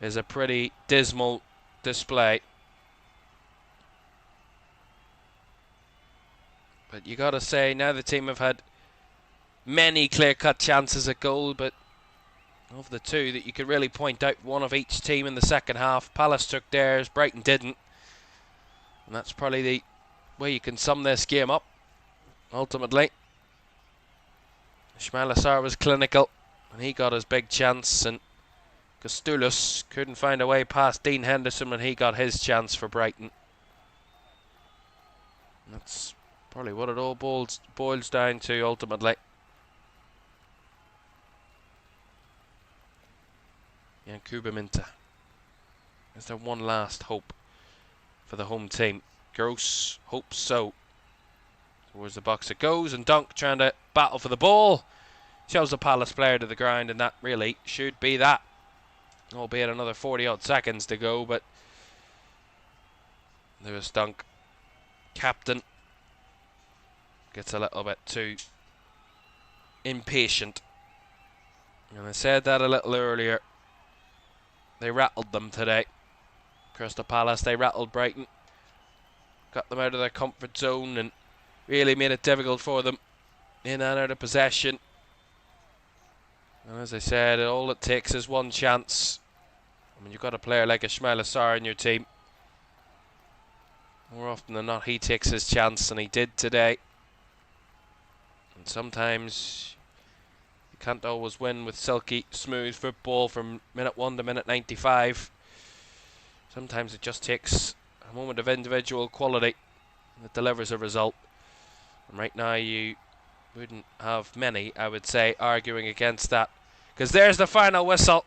is a pretty dismal display. But you got to say, now the team have had many clear-cut chances at goal, but of the two that you could really point out, one of each team in the second half. Palace took theirs, Brighton didn't. And that's probably the way you can sum this game up, ultimately. Ismail Assar was clinical, and he got his big chance, and Gustulus couldn't find a way past Dean Henderson when he got his chance for Brighton. And that's probably what it all boils down to, ultimately. Yankuba Minta. Is there one last hope for the home team? Gross hopes so. Towards the box it goes, and Dunk trying to battle for the ball. Shoves the Palace player to the ground, and that really should be that. Albeit another 40 odd seconds to go, but Lewis Dunk, captain, gets a little bit too impatient. And I said that a little earlier. They rattled them today. Crystal Palace, they rattled Brighton. Got them out of their comfort zone and really made it difficult for them in and out of possession. And as I said, all it takes is one chance. I mean, you've got a player like Ismail Assar in your team. More often than not, he takes his chance, and he did today. And sometimes you can't always win with silky, smooth football from minute 1 to minute 95. Sometimes it just takes a moment of individual quality that delivers a result. And right now you wouldn't have many, I would say, arguing against that. Because there's the final whistle.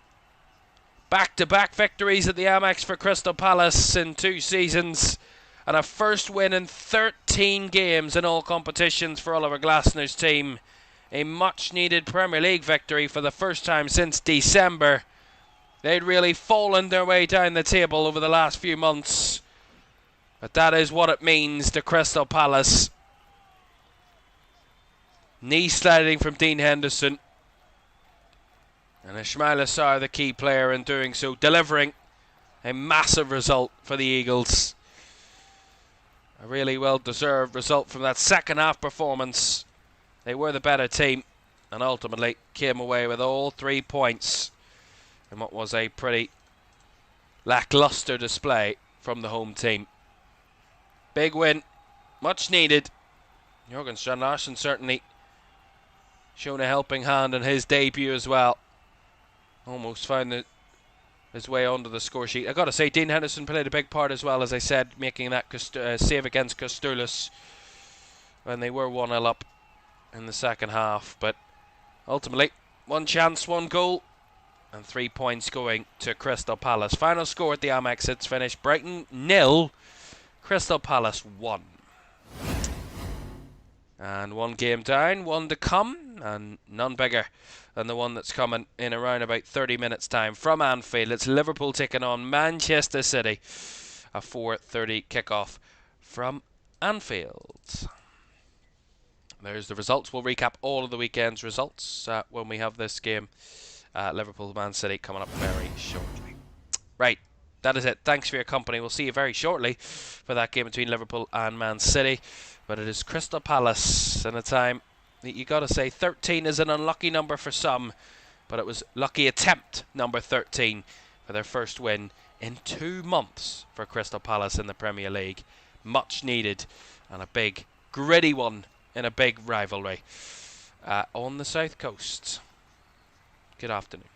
Back-to-back victories at the Amex for Crystal Palace in 2 seasons. And a first win in 13 games in all competitions for Oliver Glasner's team. A much-needed Premier League victory for the first time since December. They'd really fallen their way down the table over the last few months. But that is what it means to Crystal Palace. Knee sliding from Dean Henderson. And Ismail Assar, the key player in doing so, delivering a massive result for the Eagles. A really well-deserved result from that second half performance. They were the better team and ultimately came away with all 3 points in what was a pretty lacklustre display from the home team. Big win, much needed. Jørgen Strand Larsen certainly shown a helping hand in his debut as well. Almost found the his way onto the score sheet. I've got to say, Dean Henderson played a big part as well, as I said, making that save against Kostoulis when they were 1-0 up in the second half. But ultimately, one chance, one goal, and 3 points going to Crystal Palace. Final score at the Amex, it's finished. Brighton 0, Crystal Palace 1. And one game down, one to come, and none bigger than the one that's coming in around about 30 minutes time from Anfield. It's Liverpool taking on Manchester City. A 4:30 kickoff from Anfield. There's the results. We'll recap all of the weekend's results when we have this game. Liverpool-Man City coming up very shortly. Right, that is it. Thanks for your company. We'll see you very shortly for that game between Liverpool and Man City. But it is Crystal Palace in a time that you got to say 13 is an unlucky number for some, but it was lucky attempt number 13 for their first win in 2 months for Crystal Palace in the Premier League. Much needed, and a big, gritty one in a big rivalry on the South Coast. Good afternoon.